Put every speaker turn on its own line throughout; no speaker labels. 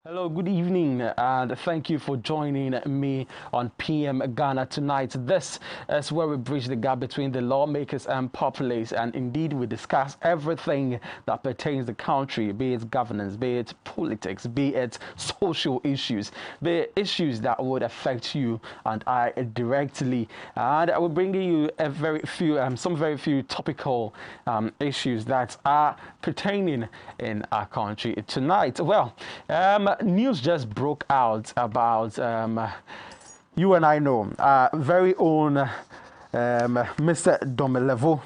Hello, good evening, and thank you for joining me on PM Ghana tonight. This is where we bridge the gap between the lawmakers and populace, and indeed we discuss everything that pertains to the country, be it governance, be it politics, be it social issues, be it issues that would affect you and I directly. And I will bring you some very few topical issues that are pertaining in our country tonight. Well, news just broke out about you and I know our very own Mr. Domelevo,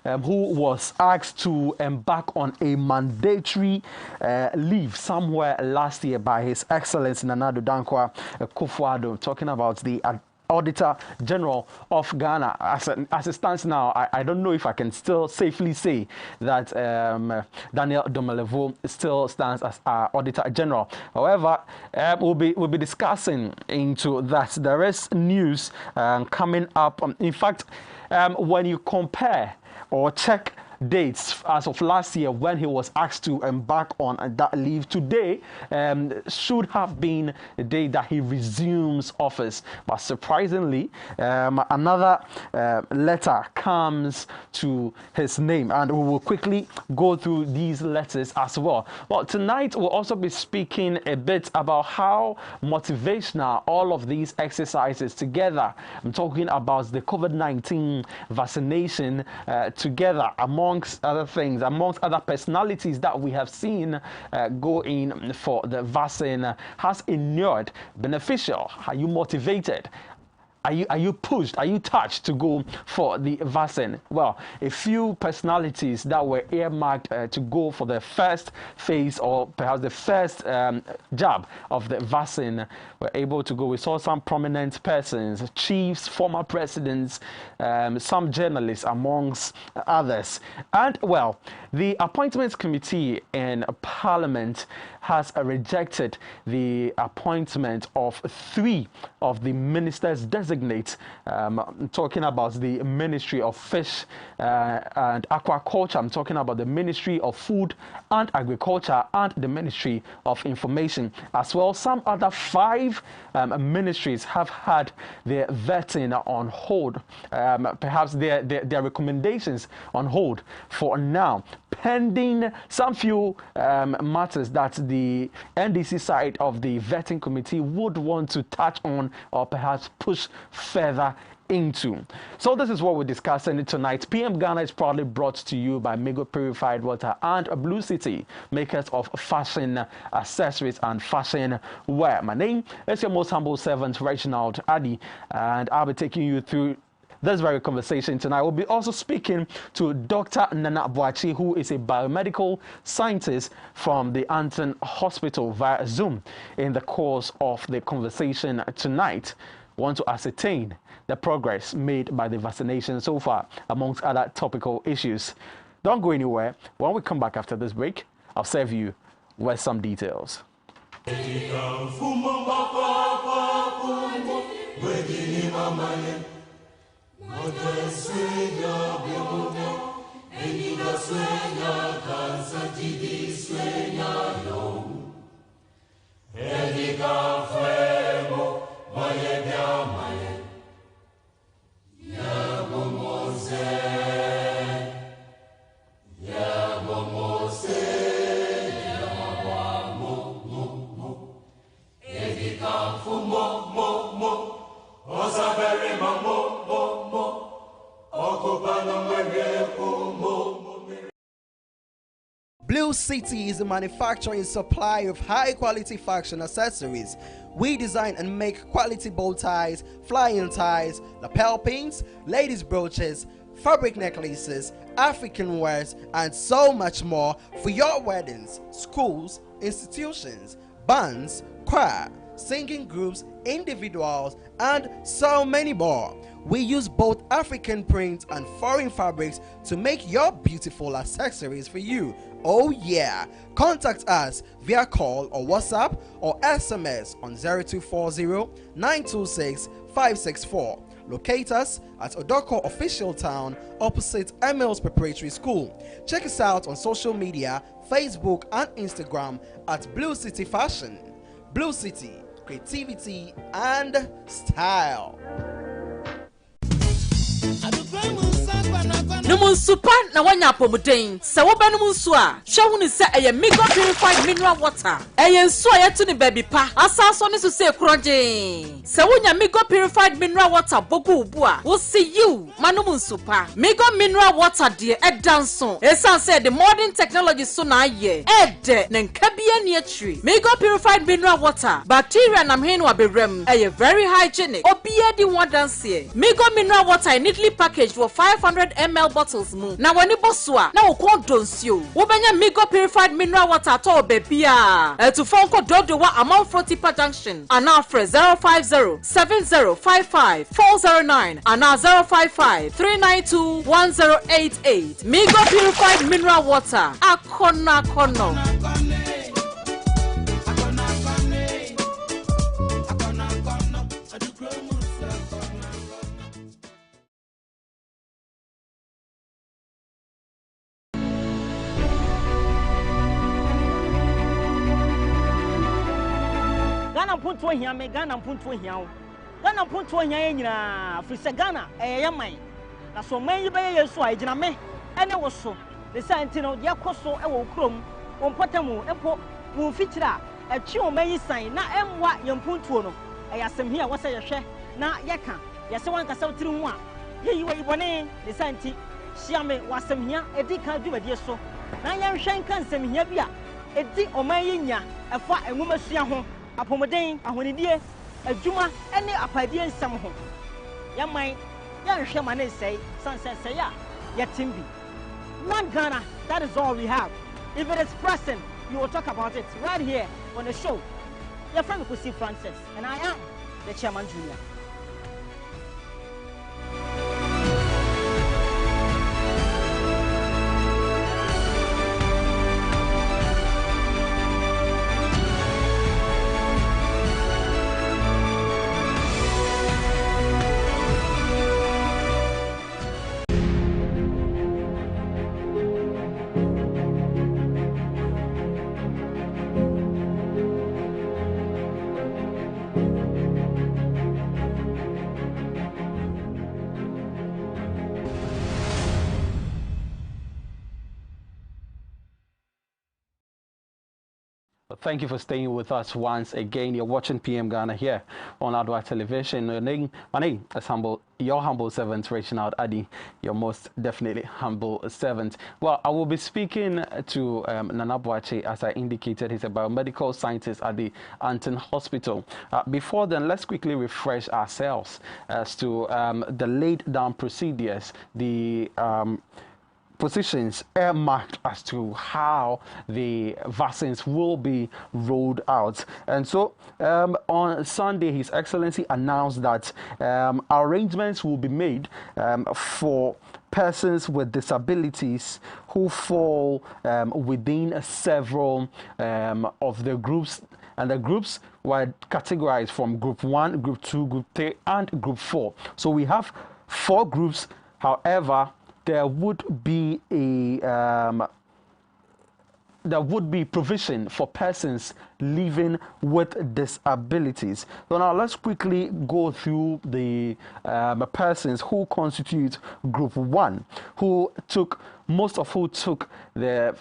who was asked to embark on a mandatory leave somewhere last year by His Excellency Nana Addo Dankwa Akufo-Addo, talking about the Auditor General of Ghana. As it stands now, I don't know if I can still safely say that Daniel Domelevo still stands as our Auditor General. However, we'll be discussing into that. There is news coming up. In fact, when you compare or check dates as of last year when he was asked to embark on that leave, today should have been the day that he resumes office. But surprisingly, another letter comes to his name, and we will quickly go through these letters as well. Well, tonight we'll also be speaking a bit about how motivational all of these exercises together. I'm talking about the COVID-19 vaccination together, amongst other things, amongst other personalities that we have seen go in for the vaccine, has inured beneficial. Are you motivated? Are you pushed? Are you touched to go for the vaccine? Well, a few personalities that were earmarked to go for the first phase or perhaps the first jab of the vaccine were able to go. We saw some prominent persons, chiefs, former presidents, some journalists amongst others. And well, the Appointments Committee in Parliament has rejected the appointment of 3 of the ministers designate, talking about the Ministry of Fish and Aquaculture. I'm talking about the Ministry of Food and Agriculture and the Ministry of Information. As well, some other 5 ministries have had their vetting on hold, perhaps their recommendations on hold for now, pending some few matters that the NDC side of the vetting committee would want to touch on or perhaps push further into. So this is what we're discussing tonight. PM Ghana is proudly brought to you by Migo Purified Water and Blue City, makers of fashion accessories and fashion wear. My name is your most humble servant, Reginald Addy, and I'll be taking you through this very conversation tonight. We'll be also speaking to Dr. Nana Boachi, who is a biomedical scientist from the Anton Hospital via Zoom. In the course of the conversation tonight, we want to ascertain the progress made by the vaccination so far, amongst other topical issues. Don't go anywhere. When we come back after this break, I'll serve you with some details.
Blue City is a manufacturer and supplier of high-quality fashion accessories. We design and make quality bow ties, flying ties, lapel pins, ladies' brooches, fabric necklaces, African wares, and so much more for your weddings, schools, institutions, bands, choir, singing groups, individuals, and so many more. We use both African prints and foreign fabrics to make your beautiful accessories for you. Oh yeah! Contact us via call or WhatsApp or SMS on 0240 926 564. Locate us at Odoko Official Town opposite Emils Preparatory School. Check us out on social media, Facebook and Instagram at Blue City Fashion. Blue City, creativity and style.
Numun super na wanya pomuden se wo ba numun so a hwe hu se eye mega purified mineral water eye nso a yetu ni baby pa asaso ne so se kroje se wonya mega purified mineral water bogu ubu a wo see you manumun super mega mineral water de edanso esan say the modern technology so na aye ede ne nkabia ne atri mega purified mineral water bacteria na mhen wa bewrem eye very hygienic obia di wadanse mega mineral water neatly packaged for 500 ml bottles mu na wani bosua na wokon donsio wo benya mega purified mineral water to bebia to phone code dodo wa amount 40 per junction and now for 050 7055 409 and now 055 392 1088 mega purified mineral water akona kono.
Punto here, me Ghana punto here. Ghana punto here nyina frisa Ghana yaman. Na so man yi be yeso a gina me ene wo so. The same no de akoso e wo krom. Won potamu empo won fitira a twi o man yi san na emwa yempuntuo no. Eyasem here wo se yehwe na yeka. Yese wan kasa tiri mu a. Yeyi wo ibone the same hia me wasem here edika dwumade so. Na yenhwen kan sem here bia edi o man yi nya efa enwumasua ho. Apomodin ahonidie adwuma ene apadie nsam ho yaman yanhwe mane sei sansensei a yetimbi one Ghana, that is all we have. If it is present, you will talk about it right here on the show. Your friend Kusi Francis and I am the Chairman Junior.
Thank you for staying with us once again. You're watching PM Ghana here on Adoatv television. My name is your humble servant, Reginald Adi, your most definitely humble servant. Well, I will be speaking to Nana Boakye, as I indicated. He's a biomedical scientist at the Anton Hospital. Before then, let's quickly refresh ourselves as to the laid down procedures, the positions earmarked as to how the vaccines will be rolled out. And so on Sunday, His Excellency announced that arrangements will be made for persons with disabilities who fall within several of the groups, and the groups were categorized from Group 1, Group 2, Group 3, and Group 4. So we have 4 groups. However, there would be a there would be provision for persons living with disabilities. So now let's quickly go through the persons who constitute Group 1, most of who took the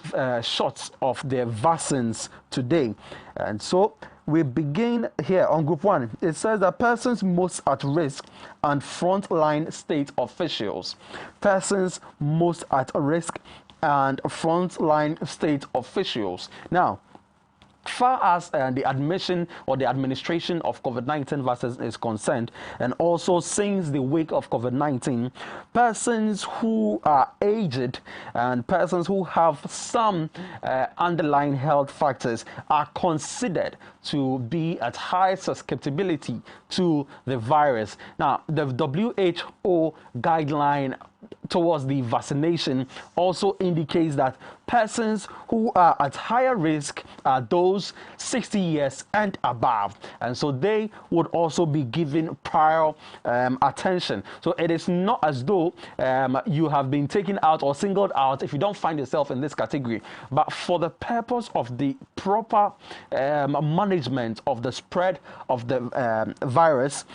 shots of their vaccines today. And so we begin here on Group 1. It says that persons most at risk and frontline state officials. Persons most at risk and frontline state officials. Now, far as the admission or the administration of COVID-19 vaccines is concerned, and also since the wake of COVID-19, persons who are aged and persons who have some underlying health factors are considered to be at high susceptibility to the virus. Now, the WHO guideline towards the vaccination also indicates that persons who are at higher risk are those 60 years and above, and so they would also be given prior attention. So it is not as though you have been taken out or singled out if you don't find yourself in this category, but for the purpose of the proper management of the spread of the virus,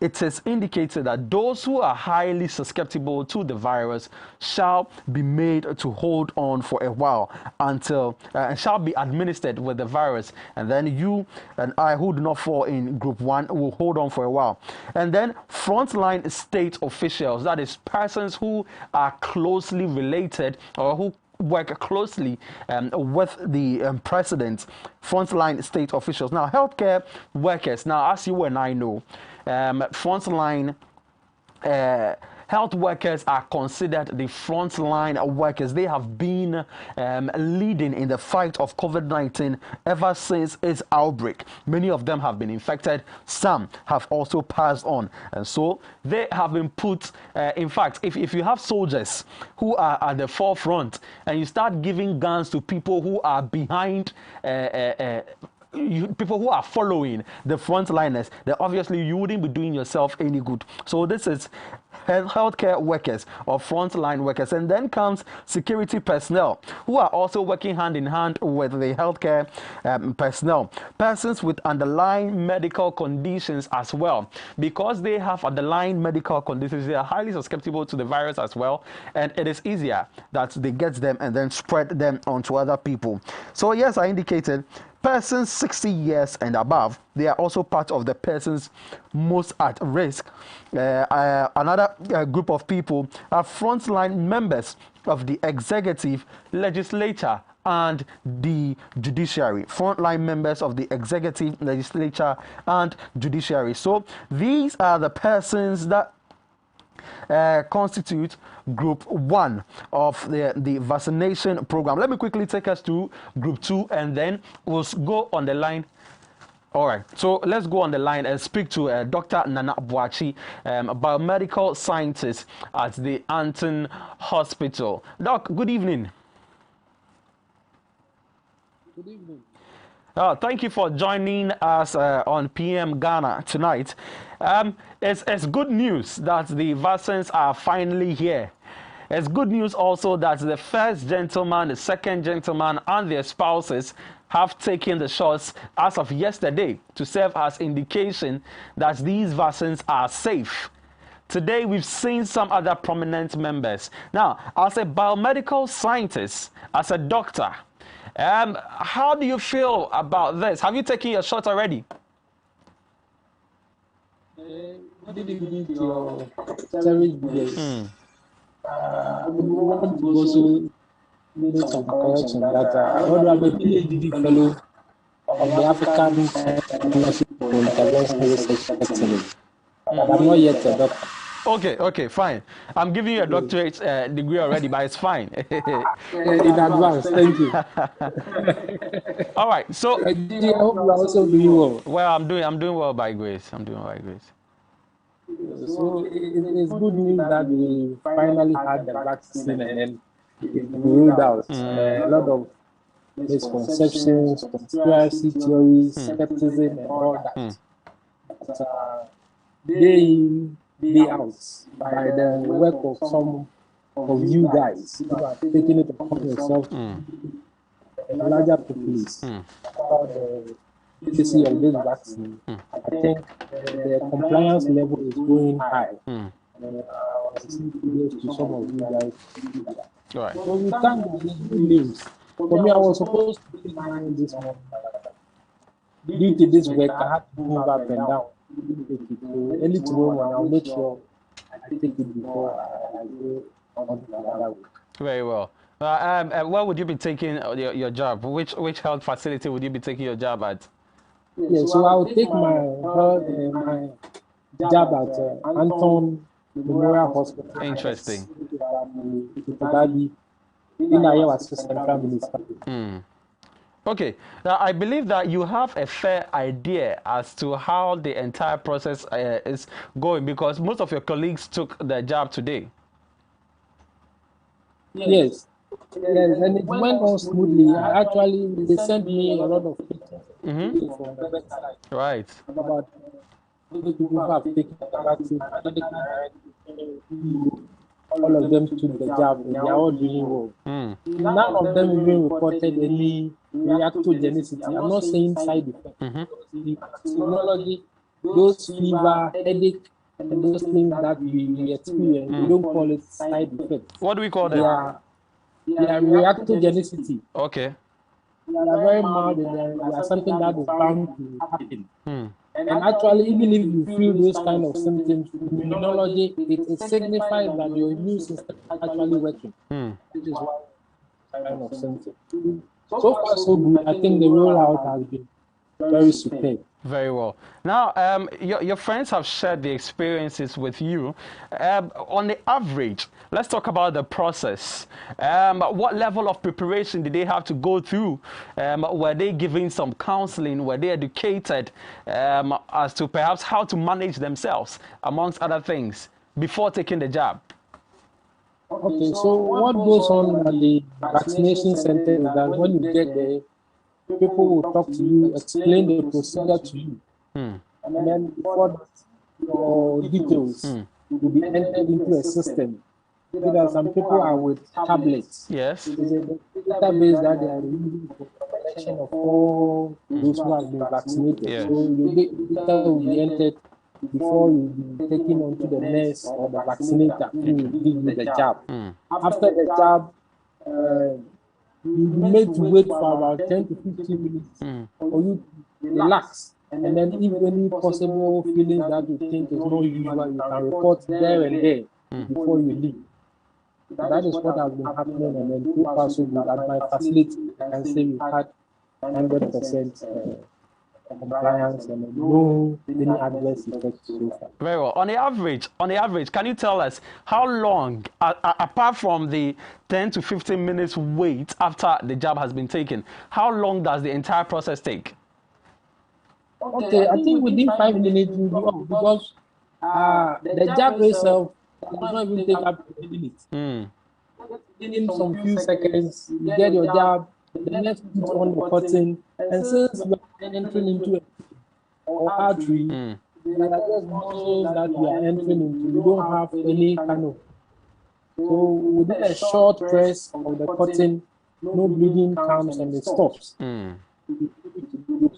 it is indicated that those who are highly susceptible to the virus shall be made to hold on for a while until shall be administered with the virus, and then you and I who do not fall in Group 1 will hold on for a while. And then frontline state officials, that is persons who are closely related or who work closely with the president, frontline state officials. Now, healthcare workers, now as you and I know, frontline health workers are considered the frontline workers. They have been leading in the fight of COVID-19 ever since its outbreak. Many of them have been infected. Some have also passed on. And so they have been put, in fact, if you have soldiers who are at the forefront and you start giving guns to people who are behind people who are following the frontliners, then obviously you wouldn't be doing yourself any good. So this is healthcare workers or frontline workers. And then comes security personnel who are also working hand in hand with the healthcare personnel. Persons with underlying medical conditions as well. Because they have underlying medical conditions, they are highly susceptible to the virus as well. And it is easier that they get them and then spread them onto other people. So yes, I indicated persons 60 years and above, they are also part of the persons most at risk. Another group of people are frontline members of the executive, legislature, and the judiciary. Frontline members of the executive, legislature, and judiciary. So these are the persons that constitute Group 1 of the vaccination program. Let me quickly take us to Group 2 and then we'll go on the line. All right, so let's go on the line and speak to Dr. Nana Boachi, a biomedical scientist at the Anton Hospital. Doc, good evening.
Good evening.
Thank you for joining us on PM Ghana tonight. It's good news that the vaccines are finally here. It's good news also that the first gentleman, the second gentleman, and their spouses have taken the shots as of yesterday to serve as indication that these vaccines are safe. Today, we've seen some other prominent members. Now, as a biomedical scientist, as a doctor, how do you feel about this? Have you taken your shot already?
Good evening to your cherished viewers. I would want to also make some correction that although I'm a PhD fellow of the African Partnership for Interventional Research Excellence, I'm not yet a doctor.
Okay, fine. I'm giving you a doctorate degree already, but it's fine.
In advance, thank you.
All right, so
I hope you are also doing well.
Well, I'm doing well by grace. I'm doing well by grace.
So it's good news that we finally had the vaccine and then it rolled out. A lot of misconceptions, conspiracy theories, skepticism, and all that. But, day in, day out, by the work of some of you guys who are taking it upon yourself a larger populace about the efficacy of this vaccine, I think the compliance level is going high. I see kudos to some of you guys.
Right.
So we thank God it's good news. For me, I was supposed to take mine this morning. Due to this work, I had to move up and down. So early tomorrow morning, I'll make sure I take it before I go on to the other week.
Very well. Where would you be taking your job? Which health facility would you be taking your job at?
Yeah, so I'll take my job at Anton Memorial Hospital.
Interesting.
In Iowa Central Municipality.
Okay, now I believe that you have a fair idea as to how the entire process is going, because most of your colleagues took the job today.
Yes, and it went on smoothly. Actually, they sent me a lot of pictures from the website.
Right.
About people who have taken the vaccine. All of them took the job, and they are all doing well. None of them even reported any reactogenicity. I'm not saying side effects. The immunology, those fever, headache, and those things that we experience, we don't call it side effects.
What do we call them?
They are reactogenicity.
Okay.
They are very mild, and they are something that is bound to happen. And actually, even if you feel those kind of symptoms, immunology, it signifies that your immune system is actually working. Which is why kind of symptoms. So far, so good. I think the rollout has been very superb.
Very well. Now, your friends have shared the experiences with you. On the average, let's talk about the process. What level of preparation did they have to go through? Were they given some counseling? Were they educated as to perhaps how to manage themselves, amongst other things, before taking the jab?
Okay, so what goes on at the vaccination center is that when you get there, people will talk to you, explain the procedure to you. And then before that, your details will be entered into a system. So that some people are with tablets.
Yes.
It's a database that they are using for collection of all those who have been vaccinated.
Yeah.
So your data will be entered before you be taken onto the nurse or the vaccinator who will give you the jab. After the jab, you'll be made to wait for about 10 to 15 minutes for you to relax. And then if any possible feelings that you think is not usual, you can report there and there before you leave. That is what has been happening, and then so far so good. At my facility, I can say we had 100% compliance and no any adverse effects so far.
Very well. On the average, can you tell us how long, apart from the 10 to 15 minutes wait after the jab has been taken, how long does the entire process take?
Okay, I think within 5 minutes you'll be off, because the jab itself does not even take up to 10 minutes. In some few seconds, you get your jab, the next put on the cotton, and since you are entering into an artery, there are just muscles that you are entering into. You don't have any kind of. So within a short press of the cotton, no bleeding comes and it stops.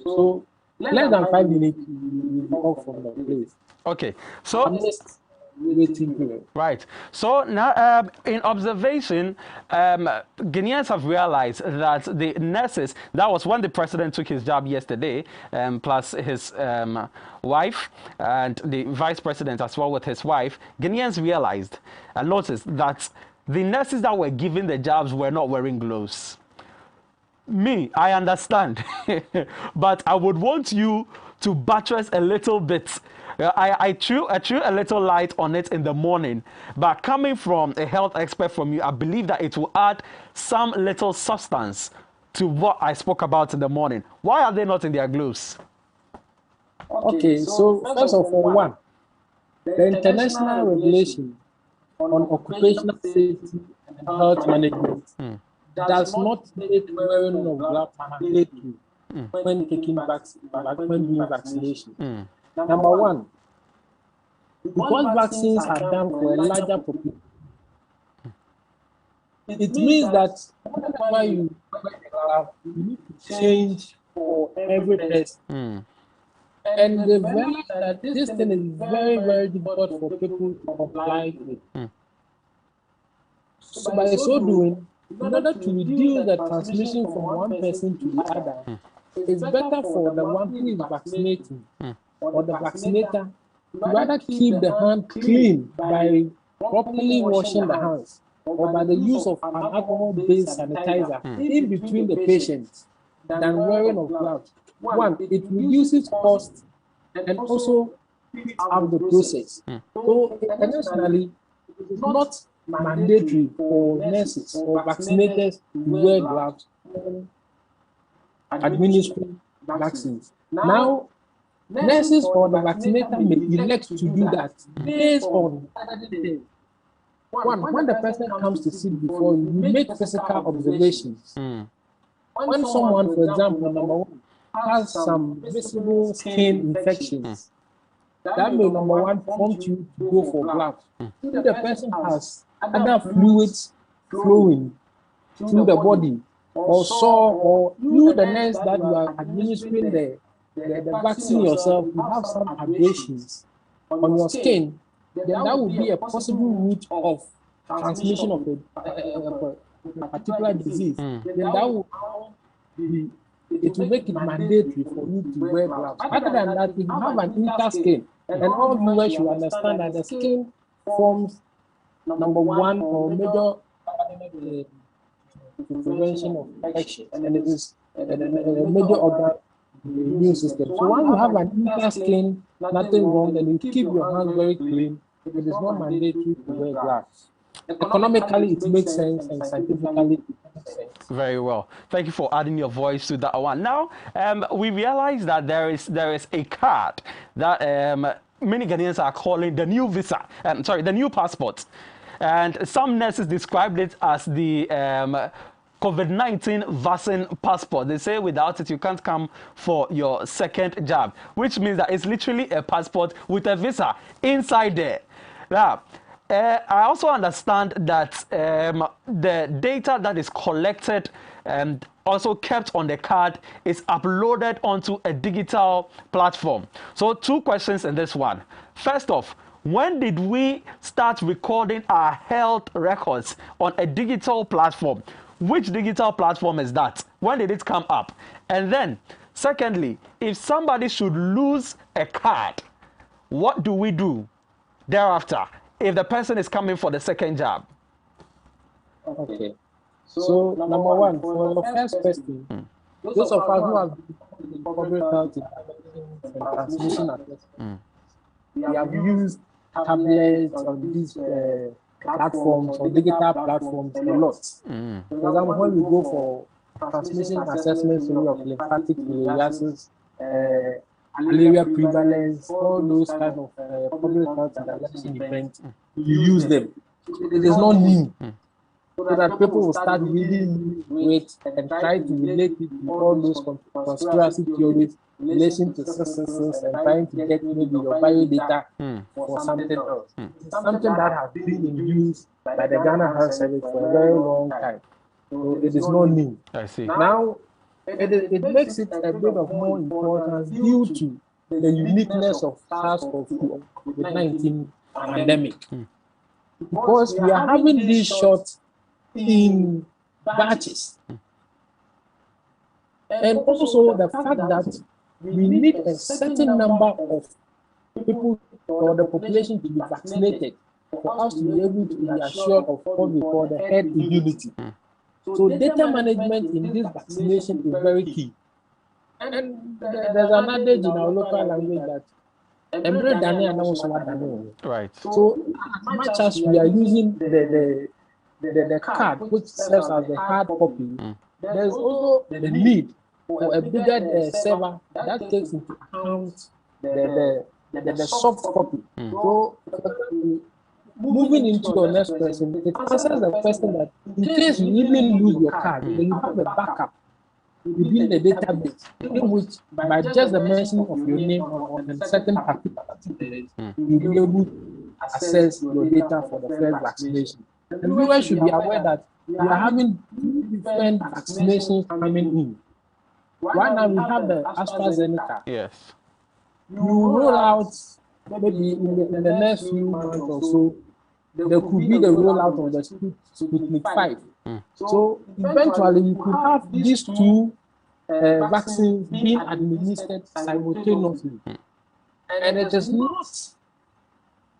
So less than 5 minutes, you will be off from the place.
Okay, so right. So now, in observation, Guineans have realized that the nurses, that was when the president took his job yesterday, plus his wife and the vice president as well with his wife, Guineans realized and noticed that the nurses that were giving the jobs were not wearing gloves. I understand, but I would want you to buttress a little bit. I threw a little light on it in the morning, but coming from a health expert from you, I believe that it will add some little substance to what I spoke about in the morning. Why are they not in their gloves?
Okay, so first of all, one, the international regulation on occupational safety and health management does not make wearing of gloves mandatory when taking when doing vaccination. Number one, because vaccines are done for a larger population, it means that whenever you wear the glove, you need to change for every person. And they've realized that this thing is very, very difficult for people to comply with. So by so doing, in order to reduce the transmission from one person to the other, it's better for the one who is vaccinating or the vaccinator to rather keep the hand clean by properly washing the hands or by the use of an alcohol-based sanitizer in between the patients than wearing of gloves. One, it reduces cost and also speeds up the process. So internationally, it is not mandatory for nurses or vaccinators to wear gloves when administering vaccines. Now, nurses or the vaccinator may elect to do that based on other things. One, when the person comes to sit before you, you make physical observations. When someone, for example, number one, has some visible skin infections, that may, number one, prompt you to go for gloves. If the person has other fluids flowing through the body, or sore, or you, the nurse that you are administering the vaccine yourself, you have some abrasions on your skin, then that would be a possible route of transmission of a particular disease. Then that will be, it will make it mandatory for you to wear gloves. Other than that, if you have an interskin, and all viewers should understand that the skin forms number one or major prevention of infection, and it is a major organ in the immune system. So when you have an interskin, nothing wrong, then you keep your hands very clean. It is not mandatory to wear gloves. Economically, it makes sense, and scientifically, it makes sense.
Very well. Thank you for adding your voice to that one. Now, we realize that there is a card that many Ghanaians are calling the new visa. The new passport. And some nurses described it as the COVID-19 vaccine passport. They say without it, you can't come for your second jab, which means that it's literally a passport with a visa inside there. Now, I also understand that the data that is collected and also kept on the card is uploaded onto a digital platform. So 2 questions in this one. First off, when did we start recording our health records on a digital platform? Which digital platform is that? When did it come up? And then, secondly, if somebody should lose a card, what do we do thereafter if the person is coming for the second jab?
Okay. So, number one, for the first question, those of us who have been public health and transmission assessment, we have used tablets on these platforms or digital platforms a lot. For example, when we go for transmission assessment theory of lymphatic filariasis, malaria prevalence, all those kind of public health intervention events, we use them. It is not new. So that people will start reading it and try to relate it to all those conspiracy theories in relation to successes and trying to get maybe your bio data for something else. It's something that has been in use by the Ghana Health Service for a very long time. So it is not new.
I see.
Now, it makes it a bit of more importance due to the uniqueness of SARS-CoV-2 COVID-19 pandemic. Because we are having these shots in batches. And also the fact that we need a certain number of people or the population to be vaccinated for us to be able to be assured of what we call the herd immunity. So data management in this vaccination is very key. And there's an adage in our local language that
right.
So as much as we are using the card, which serves as the hard copy, there's also the need for a bigger server that takes into account the soft copy. So moving into your next question, it answers the question that in case you even lose your card, then you have a backup within the database, in which by just the mention of your name on a certain particular, you'll be able to access your data for the first vaccination. And viewers should be aware that we are having two different vaccinations coming in. Right now, we have the AstraZeneca.
Yes.
You roll out maybe in the next few months or so, there could be the rollout of the Sputnik 5. So eventually, you could have these two vaccines being administered simultaneously. And it is not,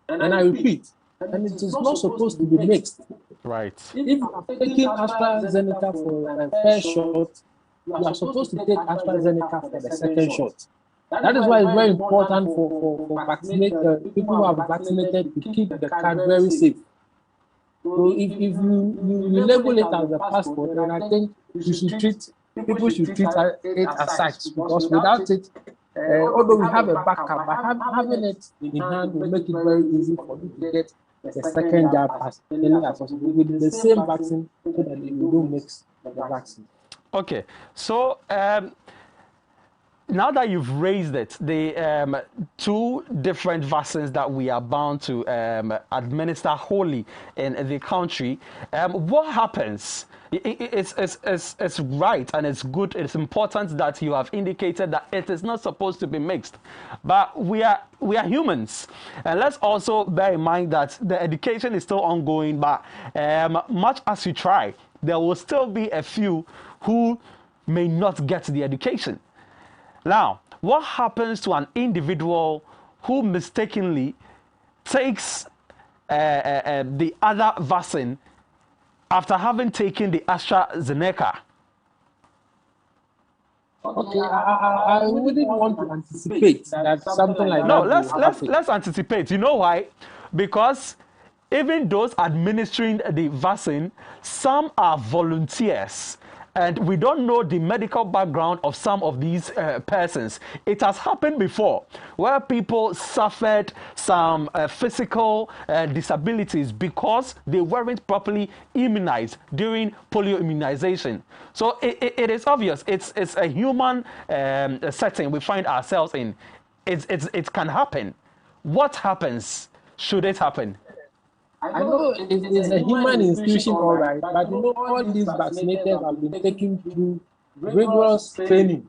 and I repeat, and it is not supposed to be mixed.
Right.
If you are taking AstraZeneca for a first shot, you are supposed to take AstraZeneca for the second shot. That is why it's very important for vaccinated people who are vaccinated to keep the card very safe. So if you label it as a passport, then I think people should treat it as such, because without it, although we have a backup, but having it in hand will make it very easy for you to get the second jab as early as possible with the same vaccine, so that you don't mix the vaccine.
Okay, so now that you've raised it, the two different vaccines that we are bound to administer wholly in the country, what happens? It's right and it's good. It's important that you have indicated that it is not supposed to be mixed, but we are humans, and let's also bear in mind that the education is still ongoing. But much as you try, there will still be a few who may not get the education. Now, what happens to an individual who mistakenly takes the other vaccine after having taken the AstraZeneca?
Okay, I wouldn't want to anticipate that something like
No,
that.
let's anticipate. You know why? Because even those administering the vaccine, some are volunteers. And we don't know the medical background of some of these persons. It has happened before, where people suffered some physical disabilities because they weren't properly immunized during polio immunization. So it is obvious. It's a human setting we find ourselves in. It can happen. What happens should it happen?
I know it's a human institution, all right, but you know, all these vaccinators have been taken through rigorous training.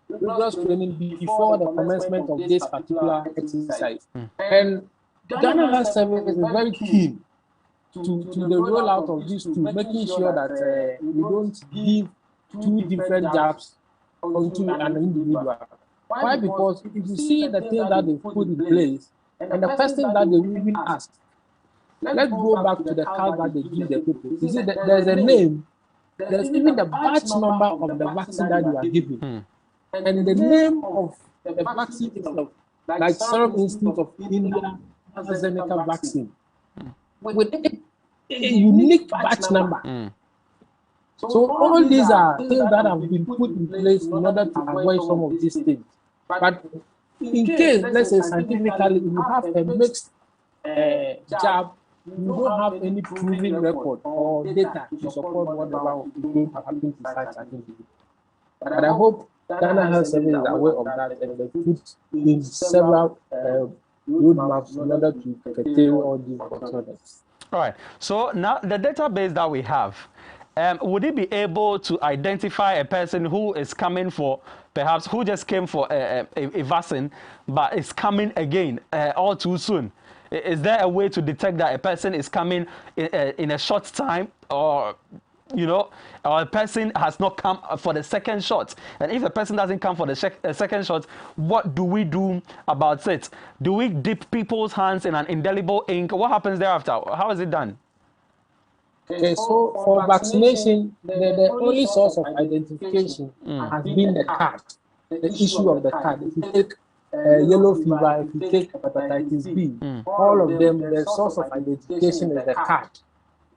Rigorous training before the commencement of this particular exercise. And Ghana Health Service is very keen to the rollout of these two, making sure that we don't give two different jabs onto an individual. Why? Because if you see the things that they put in place, and the first thing that they will even ask, let's go back to the card that they give the people. You see, there's a name, there's even the batch number of the vaccine that you are giving. And the name of the vaccine itself, like Serum Institute of India AstraZeneca vaccine, with a unique batch number. So all these are things that have been put in place in order to avoid some of these things. But in case, let's say scientifically, you have a mixed jab, you don't have any proven record or data to support whatever is going to happen to such an individual. But I hope Ghana Health Service is aware of that, and they put in several roadmaps in order to curtail all these bottlenecks.
All right. So now the database that we have, would it be able to identify a person who is coming for, perhaps who just came for a vaccine, but is coming again all too soon? Is there a way to detect that a person is coming in a short time, or or a person has not come for the second shot? And if the person doesn't come for the second shot, what do we do about it? Do we dip people's hands in an indelible ink? What happens thereafter? How is it done?
Okay, so for vaccination, the only source of identification has been the card, the issue of the card. If you take yellow fever, if you take hepatitis B, all of them, the source of identification is the card.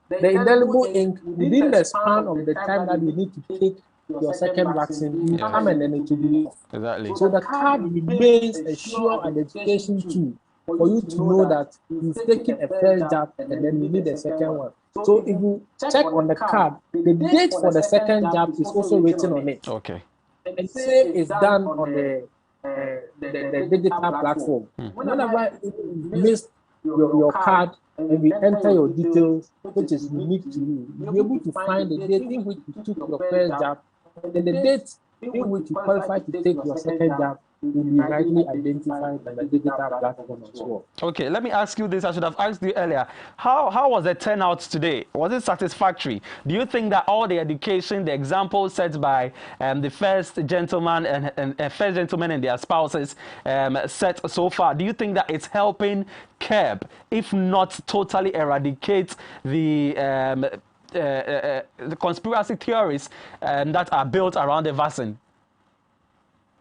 The indelible ink, within the span of the time that you need to take your second vaccine, you come and then it will be off.
Exactly.
So the card remains a sure identification tool for you to know that you've taken a first jab and then you need a second one. So if you check on the card, the date for the second jab is also written on it.
Okay.
And the same is done on the digital platform. Whenever you missed your card and we enter your details, which is unique to you. You'll be able to find the date in which you took your first jab and the date in which you qualify to take your second jab will be rightly identified on the digital platform as well.
Okay, let me ask you this. I should have asked you earlier. How was the turnout today? Was it satisfactory? Do you think that all the education, the examples set by the first gentleman and first gentlemen and their spouses set so far, do you think that it's helping curb, if not totally eradicate, the conspiracy theories that are built around the vaccine?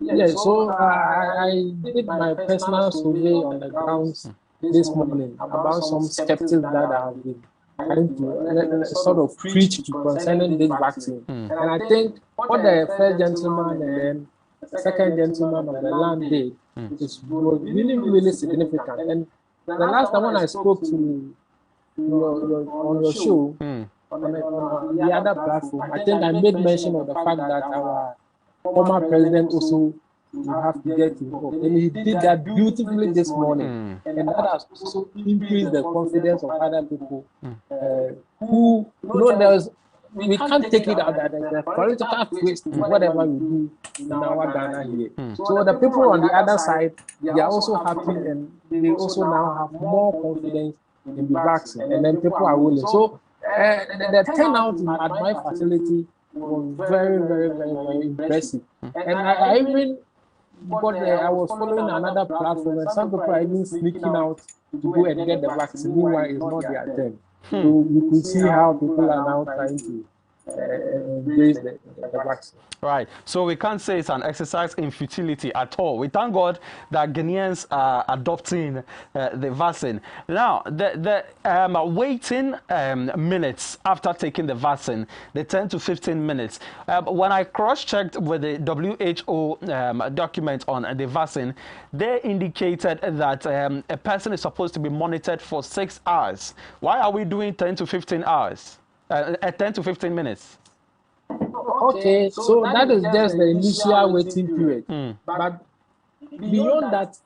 Yeah, so I did my personal survey on the grounds this morning about some skeptics that I have been trying to sort of preach to concerning this vaccine. And I think what the first gentleman and then second gentleman of the land did was really, really significant. And the last time when I spoke to on your show, on the other platform, I think I made mention of the fact that our former president also will have to get involved. And he did that beautifully this morning. And that has also increased the confidence of other people who know we can't take it out that there's a political twist in whatever we do in our Ghana here. So the people on the other side, they are also happy and they also now have more confidence in the vaccine. And then people are willing. So the turnout at my facility was very, very, very, very impressive. And I even I was following another platform, and some people are even sneaking out to go and get the vaccine. Meanwhile, it's not their turn. So you could see how people are now trying to embrace the vaccine.
Right. So we can't say it's an exercise in futility at all. We thank God that Ghanaians are adopting the vaccine. Now, the waiting minutes after taking the vaccine, the 10 to 15 minutes. When I cross-checked with the WHO document on the vaccine, they indicated that a person is supposed to be monitored for 6 hours. Why are we doing 10 to 15 hours? 10 to 15 minutes?
Okay, so that is just the initial waiting period. But beyond that,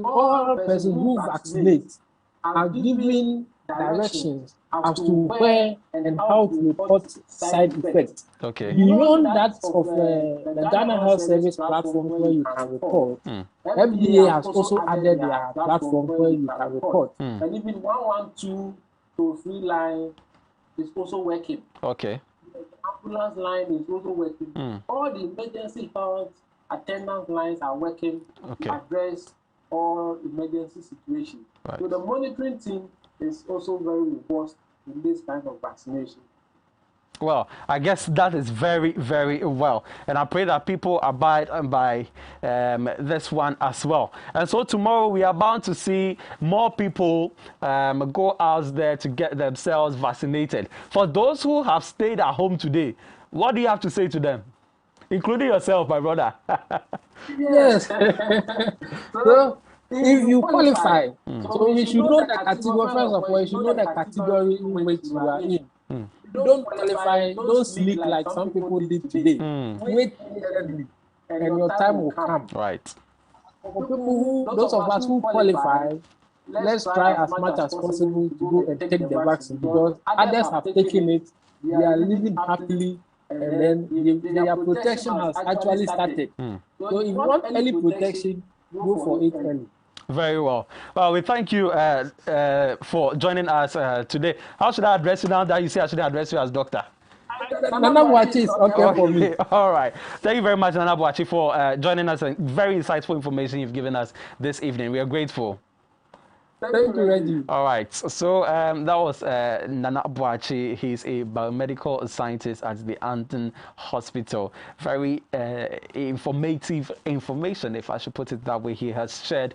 all persons who vaccinate are given directions as to where and how to report side effects.
Okay.
Beyond that of the Ghana Health Service platform where you can report, FDA has also added their platform where you can report. And even 112 toll-free line is also working.
Okay.
Ambulance line is also working. All the emergency health attendance lines are working to address all emergency situations. Right. So the monitoring team is also very robust in this kind of vaccination.
Well, I guess that is very, very well. And I pray that people abide by this one as well. And so tomorrow we are bound to see more people go out there to get themselves vaccinated. For those who have stayed at home today, what do you have to say to them? Including yourself, my brother.
Yes. So, if you qualify, so we should know the category, first of all, you should know the category in which you are in. Don't qualify, don't sleep like some people did today. Wait patiently, and your time will come.
Right.
For people those of us who qualify, let's try as much as possible to go and take the vaccine because others have taken it, they are living happily, and then their protection has actually started. So if you want early protection, go for it early.
Very well. Well, we thank you for joining us today. How should I address you now that you say I should address you as doctor?
Nana Boachi is okay for me.
All right. Thank you very much, Nana Boachi, for joining us and very insightful information you've given us this evening. We are grateful.
Thank you, Reggie.
All right. So that was Nana Boachi. He's a biomedical scientist at the Anton Hospital. Very informative information, if I should put it that way, he has shared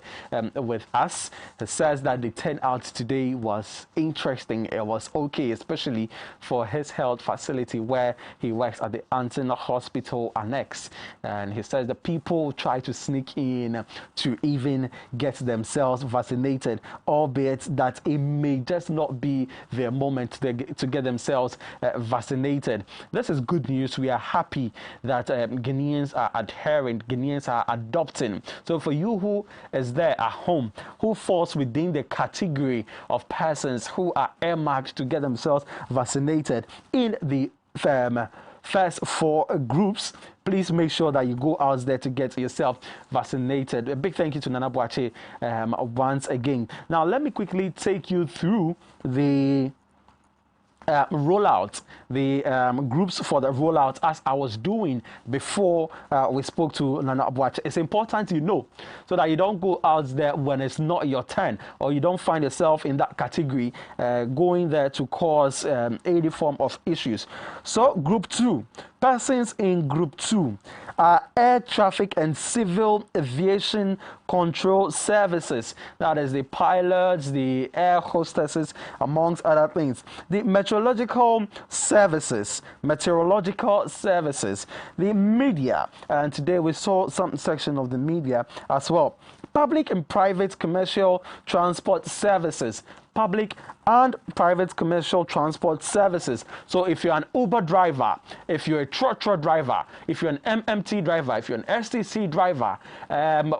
with us. He says that the turnout today was interesting. It was okay, especially for his health facility where he works at the Anton Hospital Annex. And he says the people try to sneak in to even get themselves vaccinated. albeit that it may just not be their moment to get themselves vaccinated. This is good news. We are happy that Ghanaians are adhering, Ghanaians are adopting. So for you who is there at home, who falls within the category of persons who are earmarked to get themselves vaccinated in the first 4 groups, please make sure that you go out there to get yourself vaccinated. A big thank you to Nana Boakye once again. Now, let me quickly take you through the rollout, the groups for the rollout, as I was doing before we spoke to Nana Boakye. It's important you know, so that you don't go out there when it's not your turn, or you don't find yourself in that category going there to cause any form of issues. So group 2, persons in group 2 are air traffic and civil aviation control services. That is the pilots, the air hostesses, amongst other things. The meteorological services, the media, and today we saw some section of the media as well. Public and private commercial transport services. Public and private commercial transport services. So if you're an Uber driver, if you're a trotro driver, if you're an MMT driver, if you're an STC driver,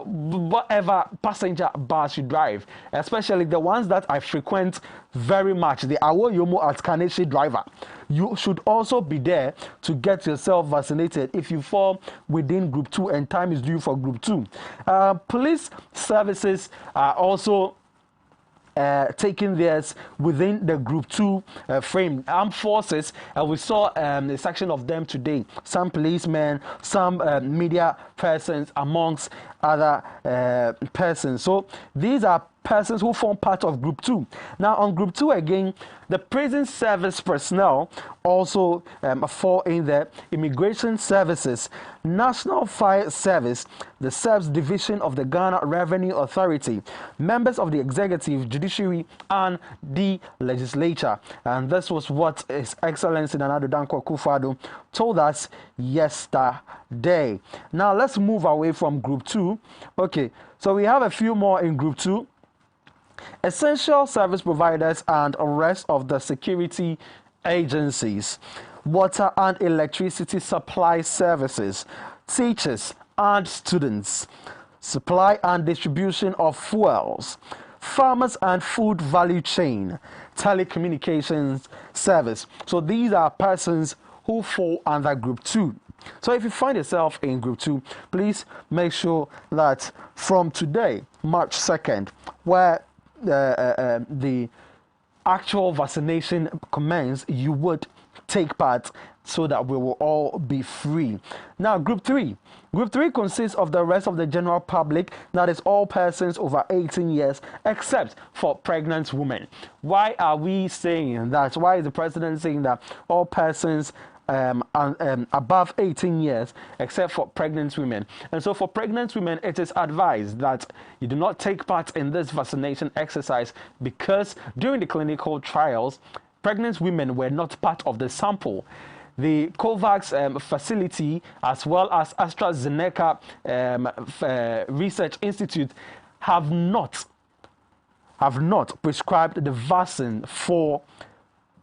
whatever passenger bus you drive, especially the ones that I frequent very much, the Awo Yomo at Kaneshi driver, you should also be there to get yourself vaccinated if you fall within group 2 and time is due for group 2. Police services are also taking theirs within the group 2 frame. Armed forces, we saw a section of them today. Some policemen, some media persons, amongst other persons. So these are persons who form part of group 2. Now on group 2 again, the prison service personnel also fall in there. Immigration services, National Fire Service, the SERVS division of the Ghana Revenue Authority, members of the executive, judiciary, and the legislature. And this was what His Excellency Nana Addo Dankwa Akufo-Addo told us yesterday. Now let's move away from group 2. Okay, so we have a few more in group 2. Essential service providers and rest of the security agencies, water and electricity supply services, teachers and students, supply and distribution of fuels, farmers and food value chain, telecommunications service. So these are persons who fall under group 2. So if you find yourself in group 2, please make sure that from today, March 2nd, where the actual vaccination commence, you would take part so that we will all be free. Now, group 3. Group 3 consists of the rest of the general public, that is all persons over 18 years, except for pregnant women. Why are we saying that? Why is the president saying that all persons above 18 years except for pregnant women? And so for pregnant women, it is advised that you do not take part in this vaccination exercise because during the clinical trials, pregnant women were not part of the sample. The COVAX facility, as well as AstraZeneca Research Institute, have not prescribed the vaccine for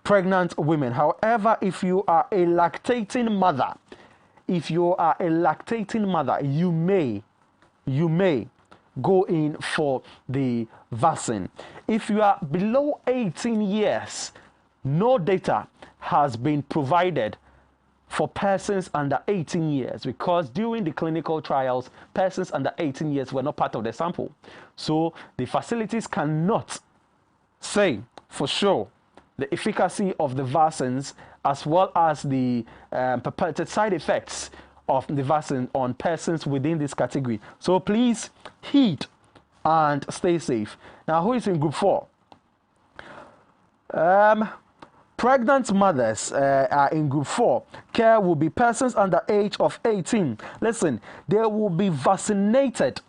pregnant women. However, if you are a lactating mother, you may go in for the vaccine. If you are below 18 years, no data has been provided for persons under 18 years because during the clinical trials, persons under 18 years were not part of the sample. So the facilities cannot say for sure the efficacy of the vaccines as well as the purported side effects of the vaccine on persons within this category. So please heed and stay safe. Now, who is in group 4? Pregnant mothers are in group 4. Care will be persons under age of 18. Listen, they will be vaccinated.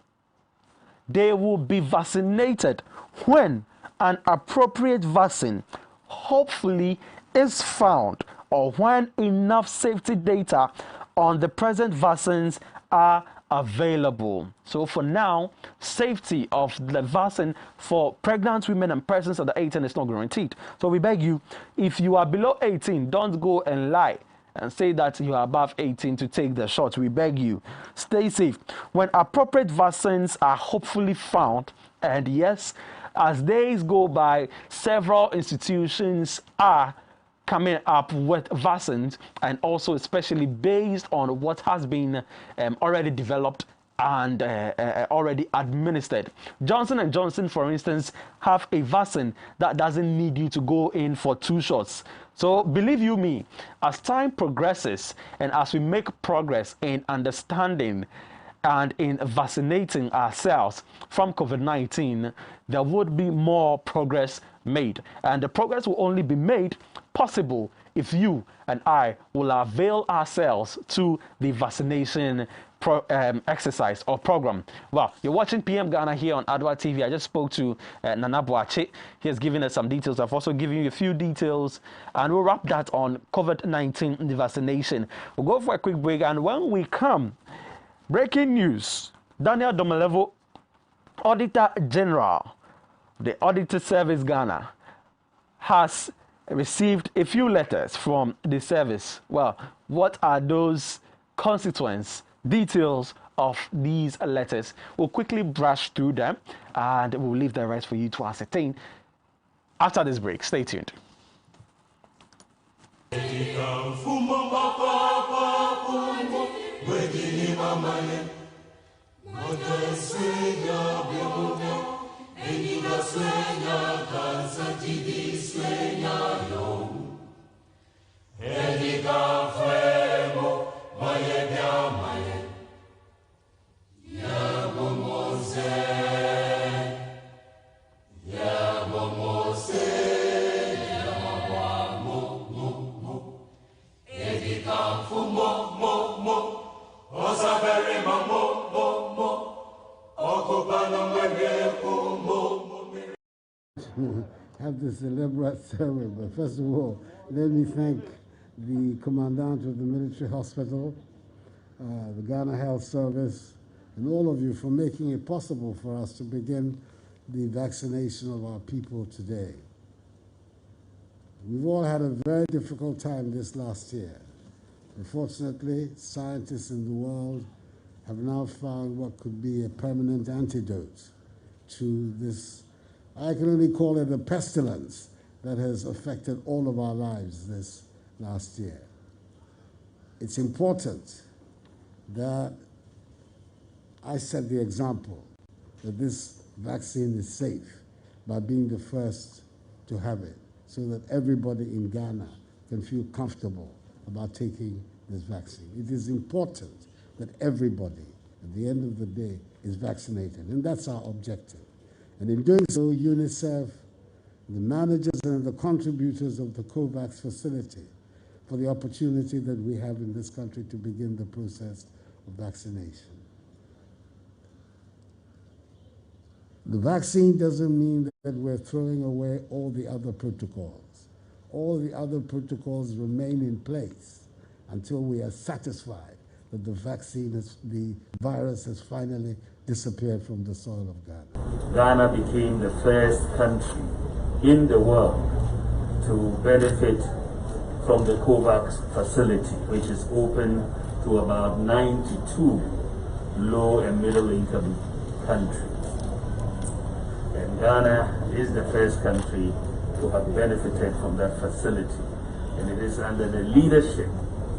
They will be vaccinated when an appropriate vaccine hopefully is found, or when enough safety data on the present vaccines are available. So for now, safety of the vaccine for pregnant women and persons under 18 is not guaranteed. So we beg you, if you are below 18, don't go and lie and say that you are above 18 to take the shot. We beg you, stay safe. When appropriate vaccines are hopefully found, and yes, as days go by, several institutions are coming up with vaccines, and also especially based on what has been already developed and already administered. Johnson & Johnson, for instance, have a vaccine that doesn't need you to go in for 2 shots. So believe you me, as time progresses and as we make progress in understanding and in vaccinating ourselves from COVID-19, there would be more progress made. And the progress will only be made possible if you and I will avail ourselves to the vaccination exercise or program. Well, you're watching PM Ghana here on Adoatv. I just spoke to Nana Boache. He has given us some details. I've also given you a few details, and we'll wrap that on COVID-19 vaccination. We'll go for a quick break, and when we come, breaking news: Daniel Domelevo, Auditor General, the Auditor Service Ghana, has received a few letters from the service. Well, what are those consequences, details of these letters? We'll quickly brush through them and we'll leave the rest for you to ascertain after this break. Stay tuned.
Have this elaborate ceremony, but first of all, let me thank the commandant of the military hospital, the Ghana Health Service, and all of you for making it possible for us to begin the vaccination of our people today. We've all had a very difficult time this last year. Unfortunately, scientists in the world have now found what could be a permanent antidote to this, I can only call it a pestilence that has affected all of our lives this last year. It's important that I set the example that this vaccine is safe by being the first to have it, so that everybody in Ghana can feel comfortable about taking this vaccine. It is important that everybody, at the end of the day, is vaccinated, and that's our objective. And in doing so, UNICEF, the managers and the contributors of the COVAX facility, for the opportunity that we have in this country to begin the process of vaccination. The vaccine doesn't mean that we're throwing away all the other protocols. All the other protocols remain in place until we are satisfied that the the virus has finally disappeared from the soil of Ghana.
Ghana became the first country in the world to benefit from the COVAX facility, which is open to about 92 low and middle income countries. And Ghana is the first country to have benefited from that facility. And it is under the leadership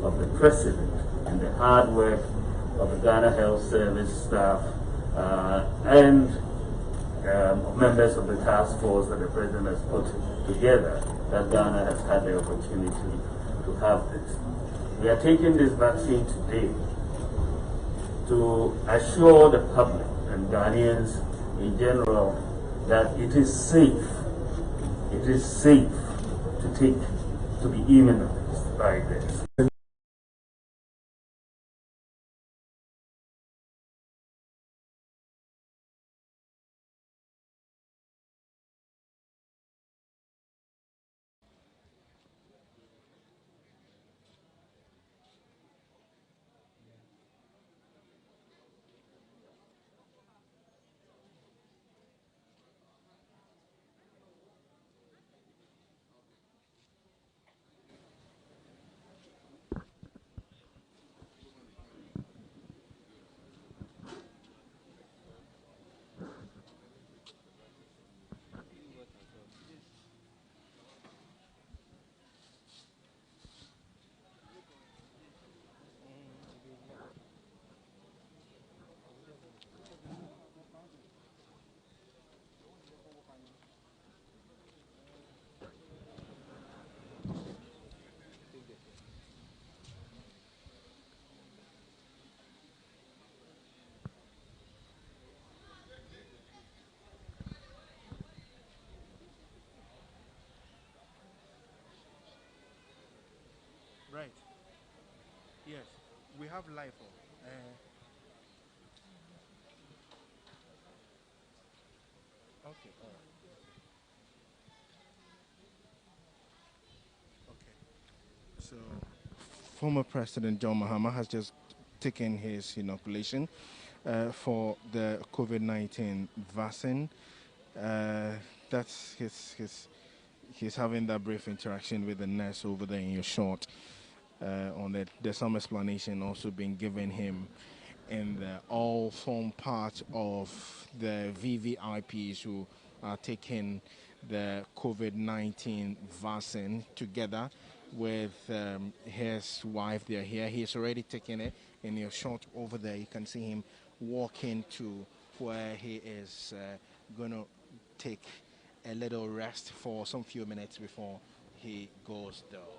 of the President and the hard work of the Ghana Health Service staff and members of the task force that the President has put together that Ghana has had the opportunity to have this. We are taking this vaccine today to assure the public and Ghanaians in general that it is safe. It is safe to be immunized by this.
Right. Yes. We have life. Okay. All right. Okay. So, former President John Mahama has just taken his inoculation for the COVID-19 vaccine. Uh, that's he's having that brief interaction with the nurse over there in your short. On it, there's some explanation also being given him, and all form part of the VVIPs who are taking the COVID-19 vaccine together with his wife. They're here. He's already taken it. In your shot over there, you can see him walking to where he is going to take a little rest for some few minutes before he goes though.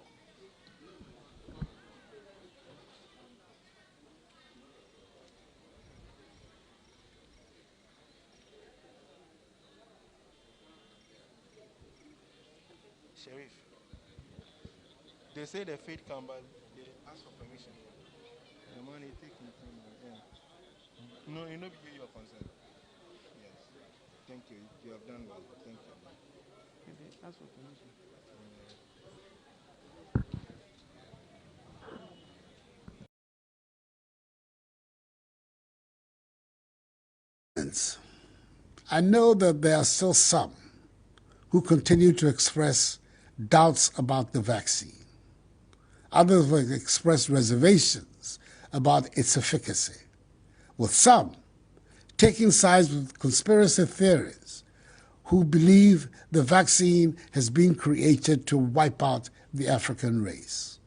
Sheriff, they say the faith come, but they ask for permission. The money taking from yeah. No, you know, give your consent. Yes. Thank you. You have done well. Thank you. They ask for permission.
I know that there are still some who continue to express doubts about the vaccine. Others will express reservations about its efficacy, with some taking sides with conspiracy theories who believe the vaccine has been created to wipe out the African race.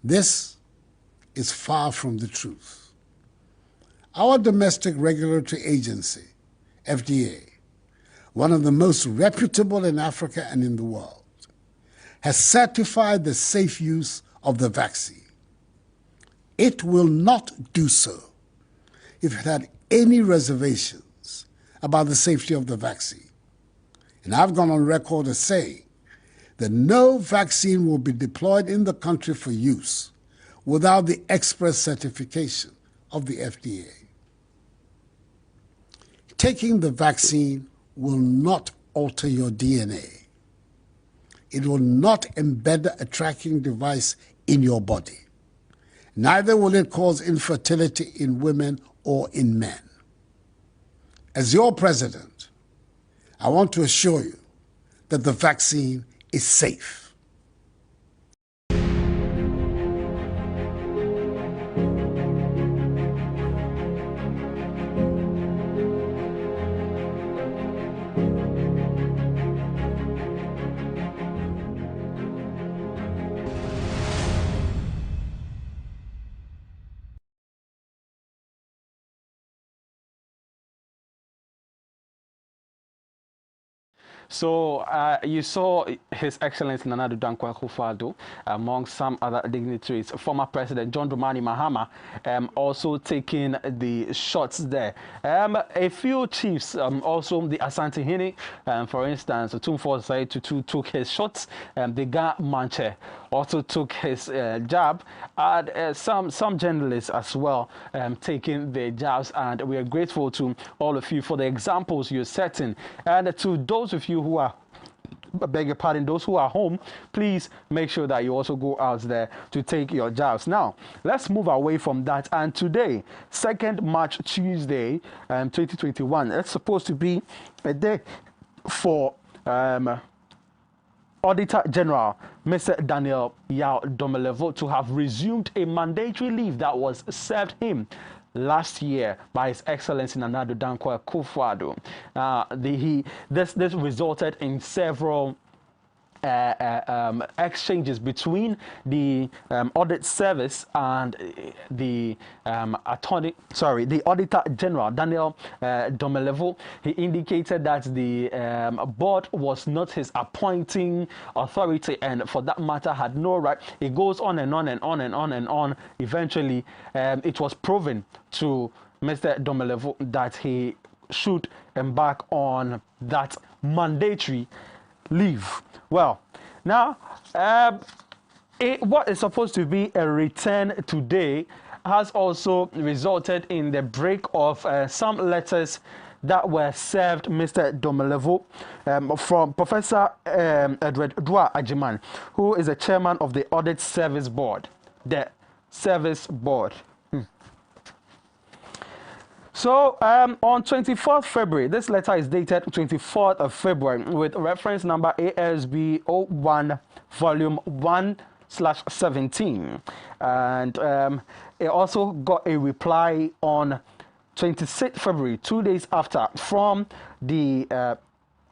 This is far from the truth. Our domestic regulatory agency, FDA, one of the most reputable in Africa and in the world, has certified the safe use of the vaccine. It will not do so if it had any reservations about the safety of the vaccine. And I've gone on record as saying that no vaccine will be deployed in the country for use without the express certification of the FDA. Taking the vaccine will not alter your DNA. It will not embed a tracking device in your body. Neither will it cause infertility in women or in men. As your president, I want to assure you that the vaccine is safe.
So you saw His Excellency Nana Addo Dankwa Akufo-Addo, among some other dignitaries, former President John Dramani Mahama, also taking the shots there. A few chiefs, also the Asante Hene, for instance, Tumfo Zai Tutu took his shots. The Ga Manche also took his jab, and some journalists as well taking their jabs. And we are grateful to all of you for the examples you're setting. And to those of you who are, beg your pardon, those who are home, please make sure that you also go out there to take your jabs. Now, let's move away from that. And today, 2nd March, Tuesday, 2021, it's supposed to be a day for Auditor General Mr. Daniel Yao Domelevo to have resumed a mandatory leave that was served him last year by His Excellency Nana Addo Dankwa Akufo-Addo. This resulted in several exchanges between the audit service and the the Auditor General Daniel Domelevo. He indicated that the board was not his appointing authority, and for that matter had no right. It goes on and on and on and on and on. Eventually, it was proven to Mr. Domelevo that he should embark on that mandatory leave. Well, now, what is supposed to be a return today has also resulted in the break of some letters that were served Mr. Domelevo from Professor Edward Ajiman, who is the chairman of the Audit Service Board. The Service Board. So on 24th February, this letter is dated 24th of February with reference number ASB 01 volume 1/17, and it also got a reply on 26th February, 2 days after, from the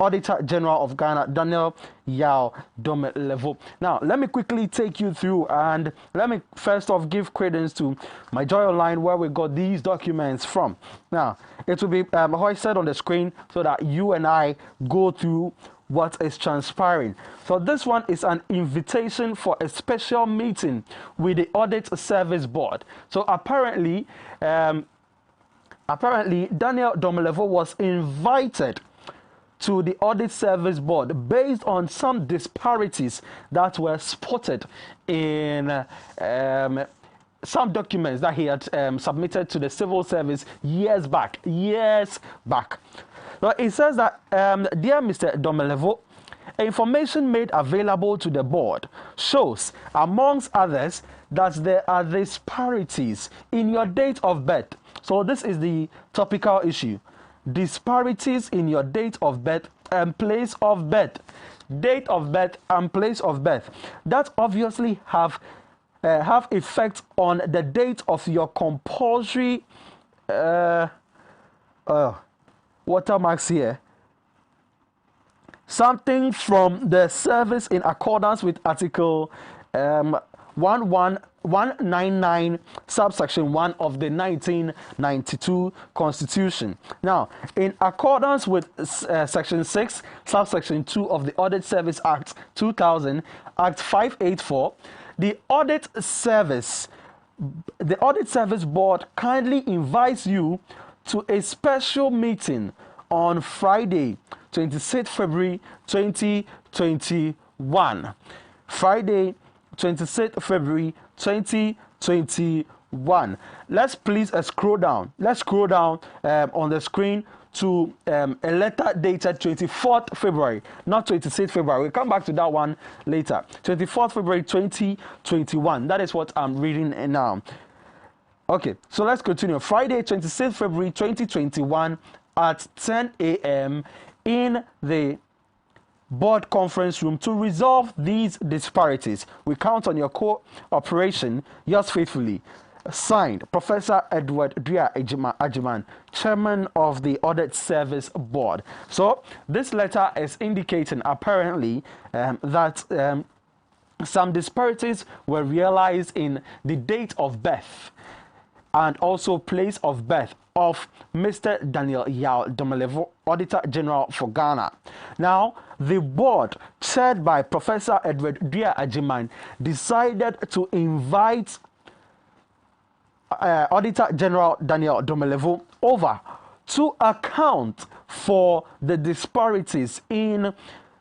Auditor General of Ghana, Daniel Yao Domelevo. Now, let me quickly take you through, and let me first off give credence to my Joy Online, where we got these documents from. Now, it will be hoisted on the screen so that you and I go through what is transpiring. So this one is an invitation for a special meeting with the Audit Service Board. So apparently Daniel Domelevo was invited to the Audit Service Board based on some disparities that were spotted in some documents that he had submitted to the civil service years back. Now, it says that, dear Mr. Domelevo, information made available to the board shows, amongst others, that there are disparities in your date of birth. So this is the topical issue. Disparities in your date of birth and place of birth. Date of birth and place of birth. That obviously have effect on the date of your compulsory watermarks here. Something from the service in accordance with Article 199 subsection 1 of the 1992 Constitution. Now, in accordance with section 6 subsection 2 of the Audit Service Act 2000, Act 584, the Audit Service Board kindly invites you to a special meeting on Friday, 26th February 2021. Friday, 26th February 2021. Let's please scroll down. Let's scroll down on the screen to a letter dated 24th February, not 26th February. We'll come back to that one later. 24th February 2021. That is what I'm reading now. Okay, so let's continue. Friday, 26th February 2021 at 10 a.m. in the board conference room to resolve these disparities. We count on your cooperation. Yours faithfully, signed, Professor Edward Ajiman, Chairman of the Audit Service Board. So this letter is indicating apparently that some disparities were realized in the date of birth and also place of birth of Mr. Daniel Yao Domelevo, Auditor General for Ghana. Now, the board, chaired by Professor Edward Ajiman, decided to invite Auditor General Daniel Domelevo over to account for the disparities in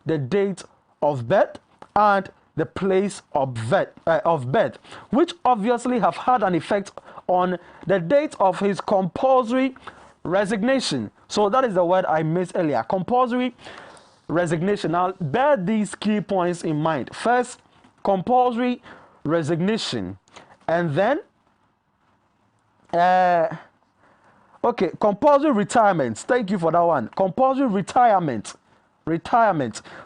the date of birth and the place of birth, which obviously have had an effect on the date of his compulsory resignation. So that is the word I missed earlier, compulsory resignation. Now, bear these key points in mind. First, compulsory resignation, and then compulsory retirement. Thank you for that one. Compulsory retirement.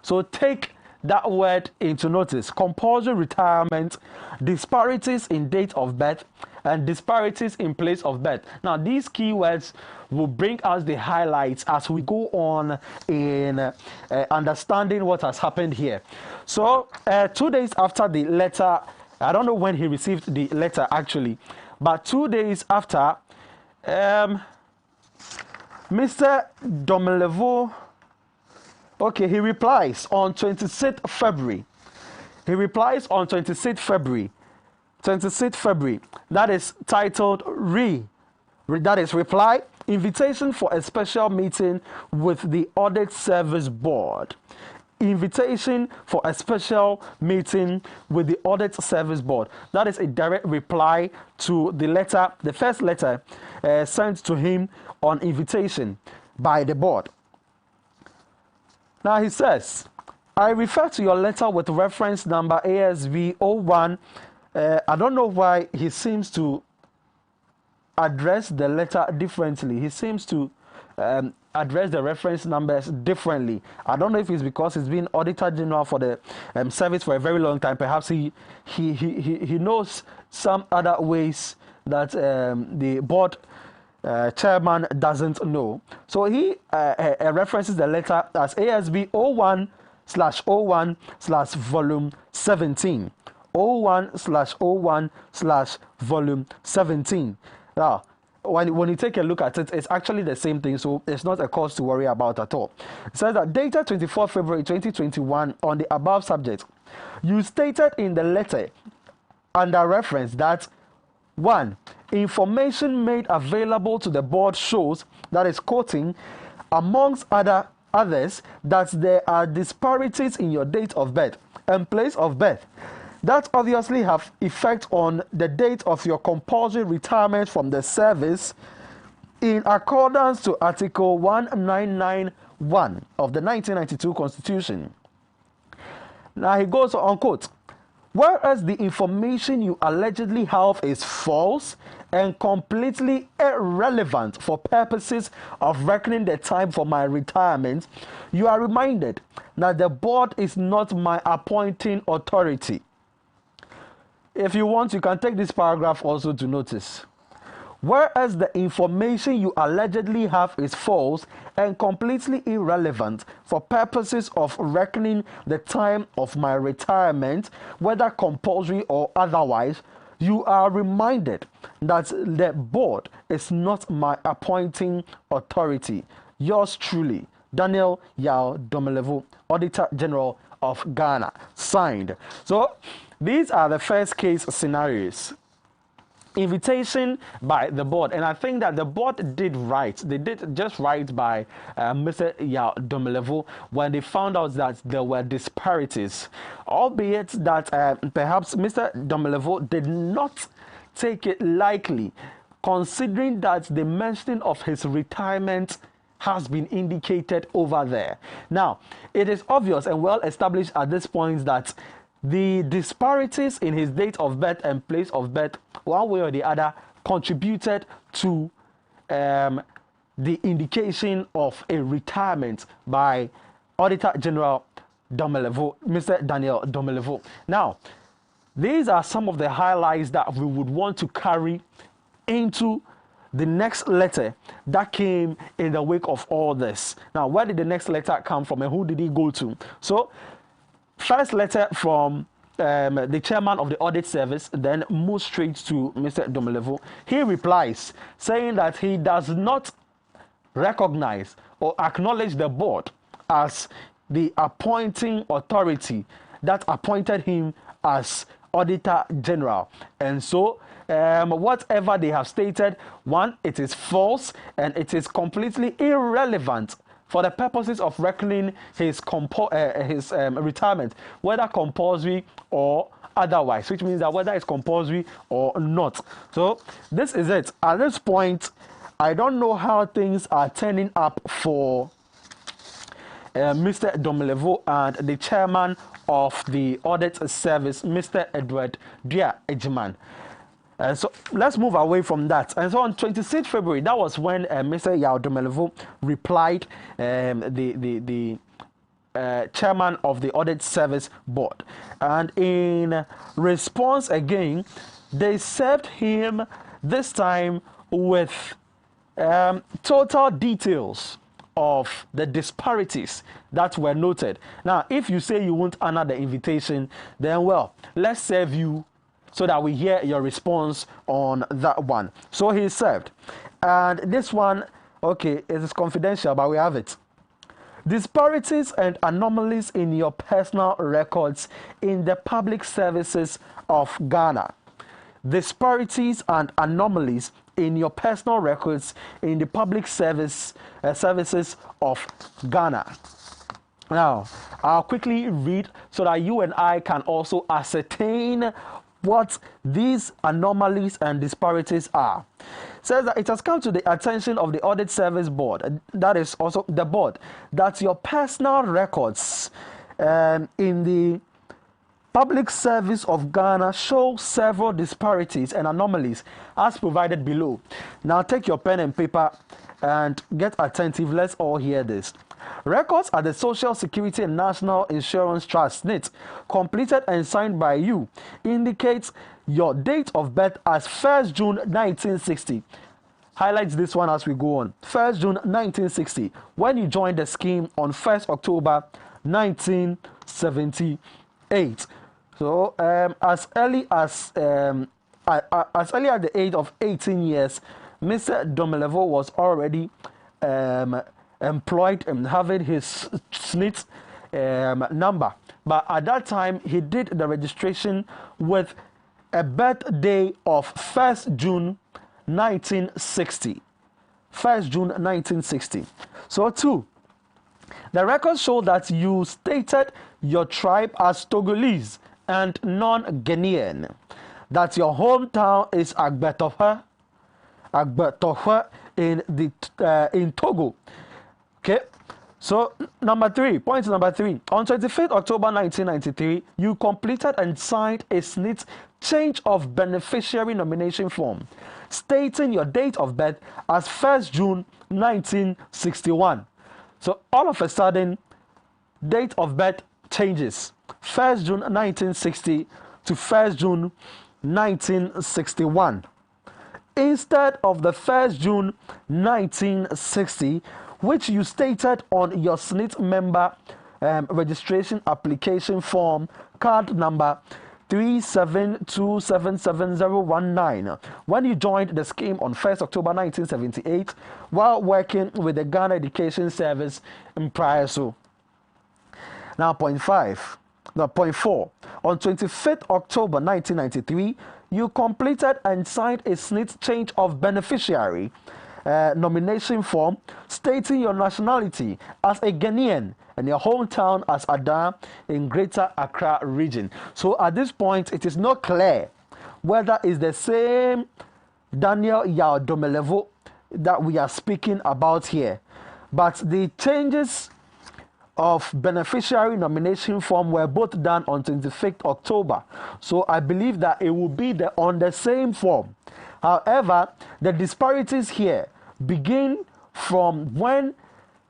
So take that word into notice. Compulsory retirement, disparities in date of birth, and disparities in place of birth. Now, these keywords will bring us the highlights as we go on in understanding what has happened here. So 2 days after the letter, I don't know when he received the letter actually, but 2 days after, Mr. Domelevo, he replies on 26th February. He replies on 26th February. 26th February. That is titled reply, invitation for a special meeting with the Audit Service Board. invitation for a special meeting with the Audit Service Board. That is a direct reply to the letter, the first letter sent to him on invitation by the board. Now he says, I refer to your letter with reference number ASB 01. I don't know why he seems to address the letter differently. He seems to address the reference numbers differently. I don't know if it's because he's been Auditor General for the service for a very long time. Perhaps he knows some other ways that the board chairman doesn't know. So he references the letter as ASB 01/01/volume 17. 01/01/volume 17. Now, when you take a look at it, it's actually the same thing, so it's not a cause to worry about at all. It says that dated 24 February 2021 on the above subject, you stated in the letter under reference that 1. Information made available to the board shows, that is quoting, amongst others, that there are disparities in your date of birth and place of birth that obviously have effect on the date of your compulsory retirement from the service in accordance to Article 1991 of the 1992 Constitution. Now he goes on, quote, whereas the information you allegedly have is false and completely irrelevant for purposes of reckoning the time for my retirement, you are reminded that the board is not my appointing authority. If you want, you can take this paragraph also to notice. Whereas the information you allegedly have is false and completely irrelevant for purposes of reckoning the time of my retirement, whether compulsory or otherwise, you are reminded that the board is not my appointing authority. Yours truly, Daniel Yao Domelevo, Auditor General of Ghana. Signed. So, these are the first case scenarios. Invitation by the board, and I think that the board did right. They did just right by Mr. Yao Domelevo when they found out that there were disparities, albeit that perhaps Mr. Domelevo did not take it lightly, considering that the mentioning of his retirement has been indicated over there. Now, it is obvious and well established at this point that the disparities in his date of birth and place of birth, one way or the other, contributed to the indication of a retirement by Auditor General Domelevo, Mr. Daniel Domelevo. Now, these are some of the highlights that we would want to carry into the next letter that came in the wake of all this. Now, where did the next letter come from and who did he go to? So, first letter from the chairman of the audit service, then moves straight to Mr. Domelevo. He replies saying that he does not recognize or acknowledge the board as the appointing authority that appointed him as Auditor General. And so, whatever they have stated, one, it is false and it is completely irrelevant for the purposes of reckoning his retirement, whether compulsory or otherwise, which means that whether it's compulsory or not. So this is it. At this point, I don't know how things are turning up for Mr. Domelevo and the chairman of the audit service, Mr. Edward Dia Ejiman. So let's move away from that. And so on 26th February, that was when Mr. Yao Domelevo replied, the chairman of the audit service board. And in response again, they served him this time with total details of the disparities that were noted. Now, if you say you won't honor the invitation, then well, let's serve you so that we hear your response on that one. So he served. And this one, okay, it is confidential, but we have it. Disparities and anomalies in your personal records in the public services of Ghana. Disparities and anomalies in your personal records in the public services of Ghana. Now, I'll quickly read so that you and I can also ascertain what these anomalies and disparities are. It says that it has come to the attention of the Audit Service Board, that is also the board, that your personal records in the Public Service of Ghana show several disparities and anomalies as provided below. Now take your pen and paper and get attentive. Let's all hear this. Records at the Social Security and National Insurance Trust (SNIT) completed and signed by you indicates your date of birth as 1st June 1960. Highlights this one as we go on. 1st June 1960, when you joined the scheme on 1st October 1978. So as early at the age of 18 years, Mr. Domelevo was already employed and having his SNIT number. But at that time, he did the registration with a birthday of 1st June 1960. 1st June 1960. So 2. The records show that you stated your tribe as Togolese and non-Ghanaian. That your hometown is Agbetofa in Togo. Okay, so point number 3. On 25th October 1993, you completed and signed a SNIT change of beneficiary nomination form, stating your date of birth as 1st June 1961. So all of a sudden, date of birth changes. 1st June 1960 to 1st June 1961. Instead of the 1st June 1960, which you stated on your SNIT member registration application form, card number 372777019, when you joined the scheme on 1st October 1978 while working with the Ghana Education Service in prior so. Now point 4. On 25th October 1993, you completed and signed a SNIT change of beneficiary nomination form stating your nationality as a Ghanaian and your hometown as Ada in Greater Accra region. So at this point, it is not clear whether it's the same Daniel Yao Domelevo that we are speaking about here. But the changes of beneficiary nomination form were both done on 25th October. So I believe that it will be on the same form. However, the disparities here begin from when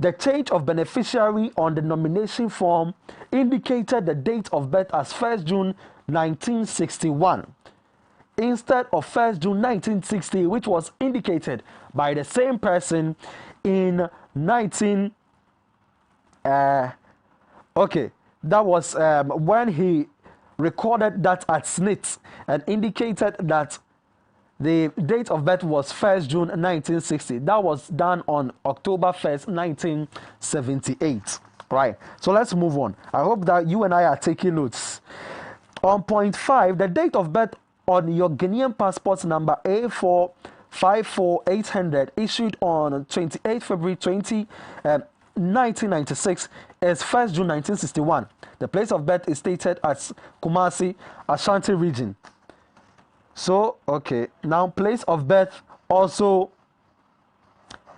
the change of beneficiary on the nomination form indicated the date of birth as 1st June 1961 instead of 1st June 1960, which was indicated by the same person in that was when he recorded that at SNIT and indicated that the date of birth was 1st June 1960. That was done on October 1st, 1978. Right. So let's move on. I hope that you and I are taking notes. On point 5, the date of birth on your Ghanaian passport number A454800 issued on 28 February 1996 is 1st June 1961. The place of birth is stated as Kumasi, Ashanti region. So, okay, now place of birth also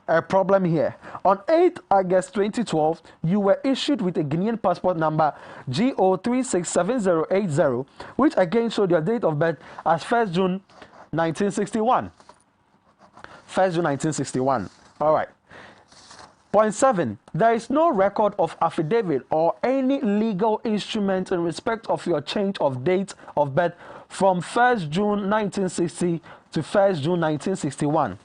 a problem here. On 8 August 2012, you were issued with a Guinean passport number GO367080, which again showed your date of birth as 1st June 1961. 1st June 1961. All right. Point 7. There is no record of affidavit or any legal instrument in respect of your change of date of birth from 1st June 1960 to 1st June 1961.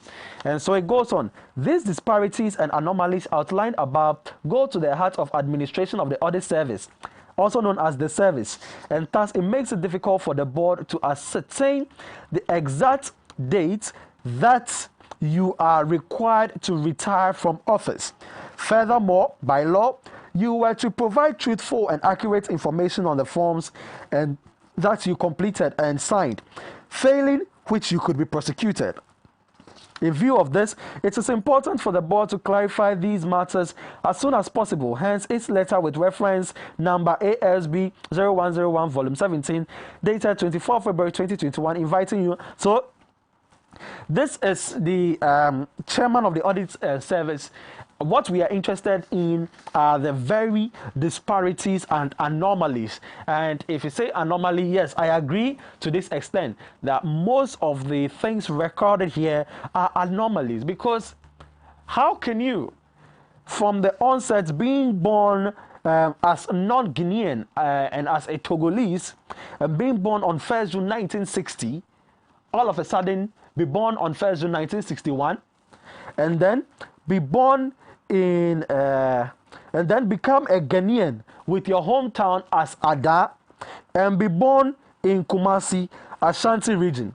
And so it goes on. These disparities and anomalies outlined above go to the heart of administration of the audit service, also known as the service, and thus it makes it difficult for the board to ascertain the exact date that you are required to retire from office. Furthermore, by law, you were to provide truthful and accurate information on the forms and that you completed and signed, failing which you could be prosecuted. In view of this, it is important for the board to clarify these matters as soon as possible. Hence, its letter with reference number ASB 0101 volume 17 dated 24 February 2021 inviting you. So, this is the chairman of the audit service. What we are interested in are the very disparities and anomalies. And if you say anomaly, yes, I agree to this extent that most of the things recorded here are anomalies, because how can you, from the onset, being born as non-Guinean and as a Togolese, being born on 1st June 1960, all of a sudden be born on 1st June 1961, and then be born in and then become a Ghanaian with your hometown as Ada, and be born in Kumasi, Ashanti region.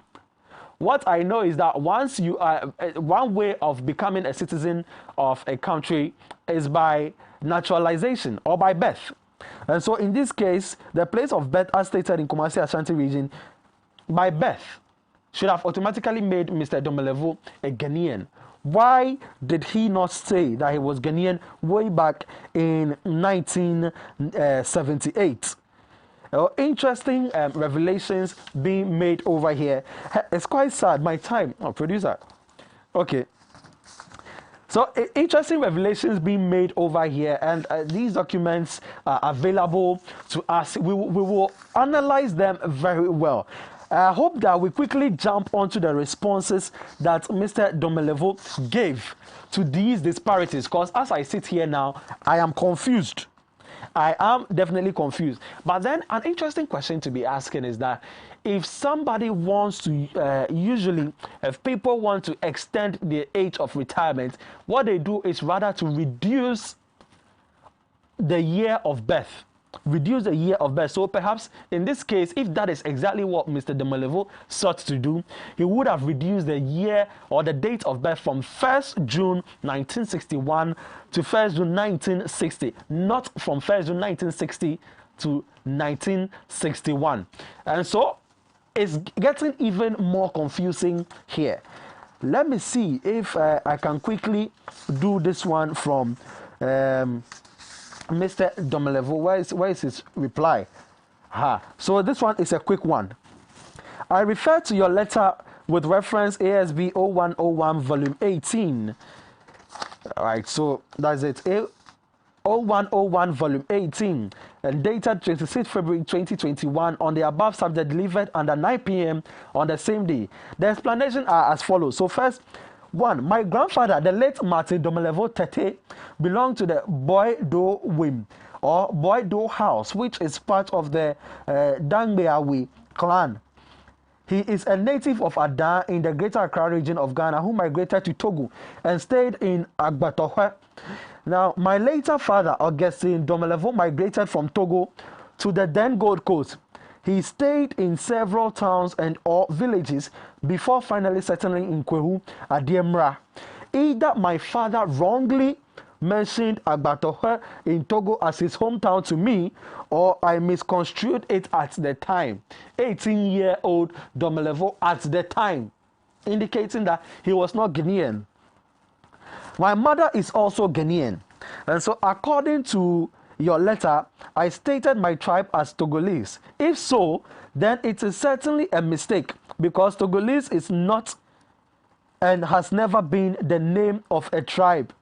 What I know is that once you are one way of becoming a citizen of a country is by naturalization or by birth. And so in this case, the place of birth as stated in Kumasi, Ashanti region, by birth should have automatically made Mr. Domelevo a Ghanaian. Why did he not say that he was Ghanaian way back in 1978? Interesting revelations being made over here. It's quite sad. My time. Oh, producer. Okay. So interesting revelations being made over here, and these documents are available to us. We will analyze them very well. I hope that we quickly jump onto the responses that Mr. Domelevo gave to these disparities, because as I sit here now, I am confused. I am definitely confused. But then an interesting question to be asking is that if somebody wants to, usually if people want to extend the age of retirement, what they do is rather to reduce the year of birth. Reduce the year of birth. So perhaps in this case, if that is exactly what Mr. Domelevo sought to do, he would have reduced the year or the date of birth from 1st June 1961 to 1st June 1960, not from 1st June 1960 to 1961. And so it's getting even more confusing here. Let me see if I can quickly do this one from Mr. Domelevo. Where is his reply? So this one is a quick one. I refer to your letter with reference ASB 0101 volume 18. All right, so that's it. 0101 volume 18 and dated 26 February 2021 on the above subject delivered under 9 p.m. on the same day. The explanations are as follows. So first, one, my grandfather, the late Martin Domelevo Tete, belonged to the Boy Do Wim or Boy Do House, which is part of the Dangbeawi clan. He is a native of Ada in the Greater Accra region of Ghana, who migrated to Togo and stayed in Agbatohwe. Now, my later father, Augustine Domelevo, migrated from Togo to the then Gold Coast. He stayed in several towns and or villages before finally settling in Kwehu, Adiemra. Either my father wrongly mentioned Agbatohwe in Togo as his hometown to me, or I misconstrued it at the time. 18-year-old Domelevo at the time, indicating that he was not Ghanaian. My mother is also Ghanaian, and so according to your letter, I stated my tribe as Togolese. If so, then it is certainly a mistake, because Togolese is not and has never been the name of a tribe.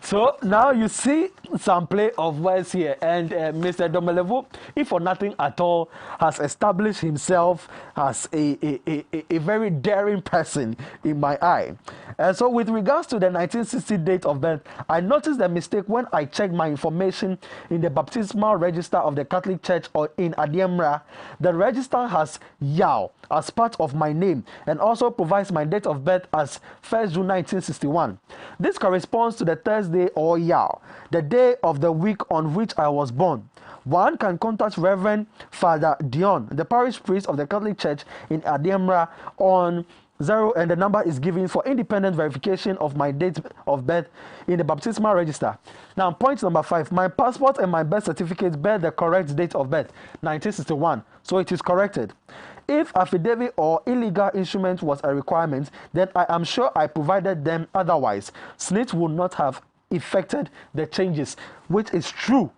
So now you see some play of words here, and Mr. Domelevo, if for nothing at all, has established himself as a very daring person in my eye. And so with regards to the 1960 date of birth, I noticed the mistake when I checked my information in the baptismal register of the Catholic Church or in Adiemra. The register has Yao as part of my name and also provides my date of birth as 1st June 1961. This corresponds to the Thursday or Yao, the day of the week on which I was born. One can contact Reverend Father Dion, the parish priest of the Catholic Church in Adiemra, on 0, and the number is given for independent verification of my date of birth in the baptismal register. Now, point number 5, my passport and my birth certificate bear the correct date of birth, 1961, so it is corrected. if affidavit or illegal instrument was a requirement, then I am sure I provided them. Otherwise, SNIT would not have effected the changes, which is true.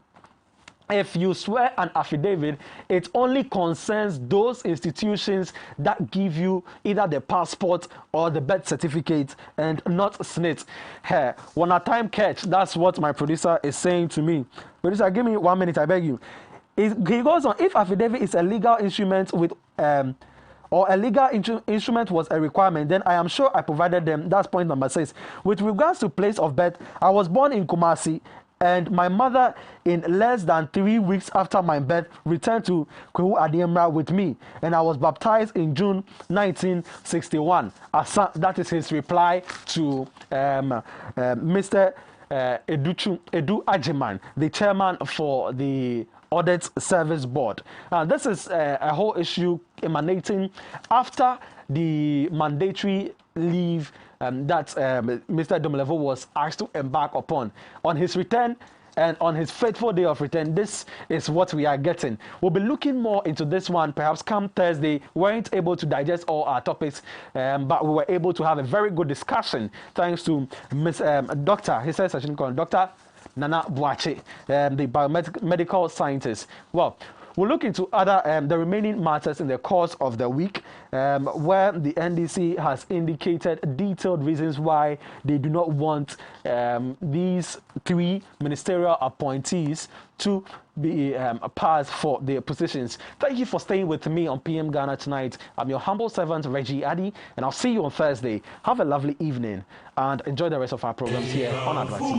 If you swear an affidavit, it only concerns those institutions that give you either the passport or the birth certificate and not SNIT. Hey, when a time catch, that's what my producer is saying to me. Producer, give me 1 minute, I beg you. He goes on, if affidavit is a legal instrument with or a legal instrument was a requirement, then I am sure I provided them. That's point number 6. With regards to place of birth, I was born in Kumasi, and my mother, in less than 3 weeks after my birth, returned to Kwehu Adiemra with me, and I was baptized in June 1961. That is his reply to Mr. Edu Ajiman, the chairman for the Audit Service Board. This is a whole issue emanating after the mandatory leave that Mr. Domelevo was asked to embark upon. On his return and on his fateful day of return, this is what we are getting. We'll be looking more into this one perhaps come Thursday. We weren't able to digest all our topics, but we were able to have a very good discussion thanks to Dr. He says Dr. Nana Boache, the biomedical scientist. Well, we'll look into other the remaining matters in the course of the week, where the NDC has indicated detailed reasons why they do not want these 3 ministerial appointees to be passed for their positions. Thank you for staying with me on PM Ghana tonight. I'm your humble servant, Reggie Addy, and I'll see you on Thursday. Have a lovely evening and enjoy the rest of our programs here on Adoatv.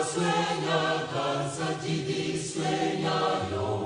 Sueña, cansa, sueña, yo.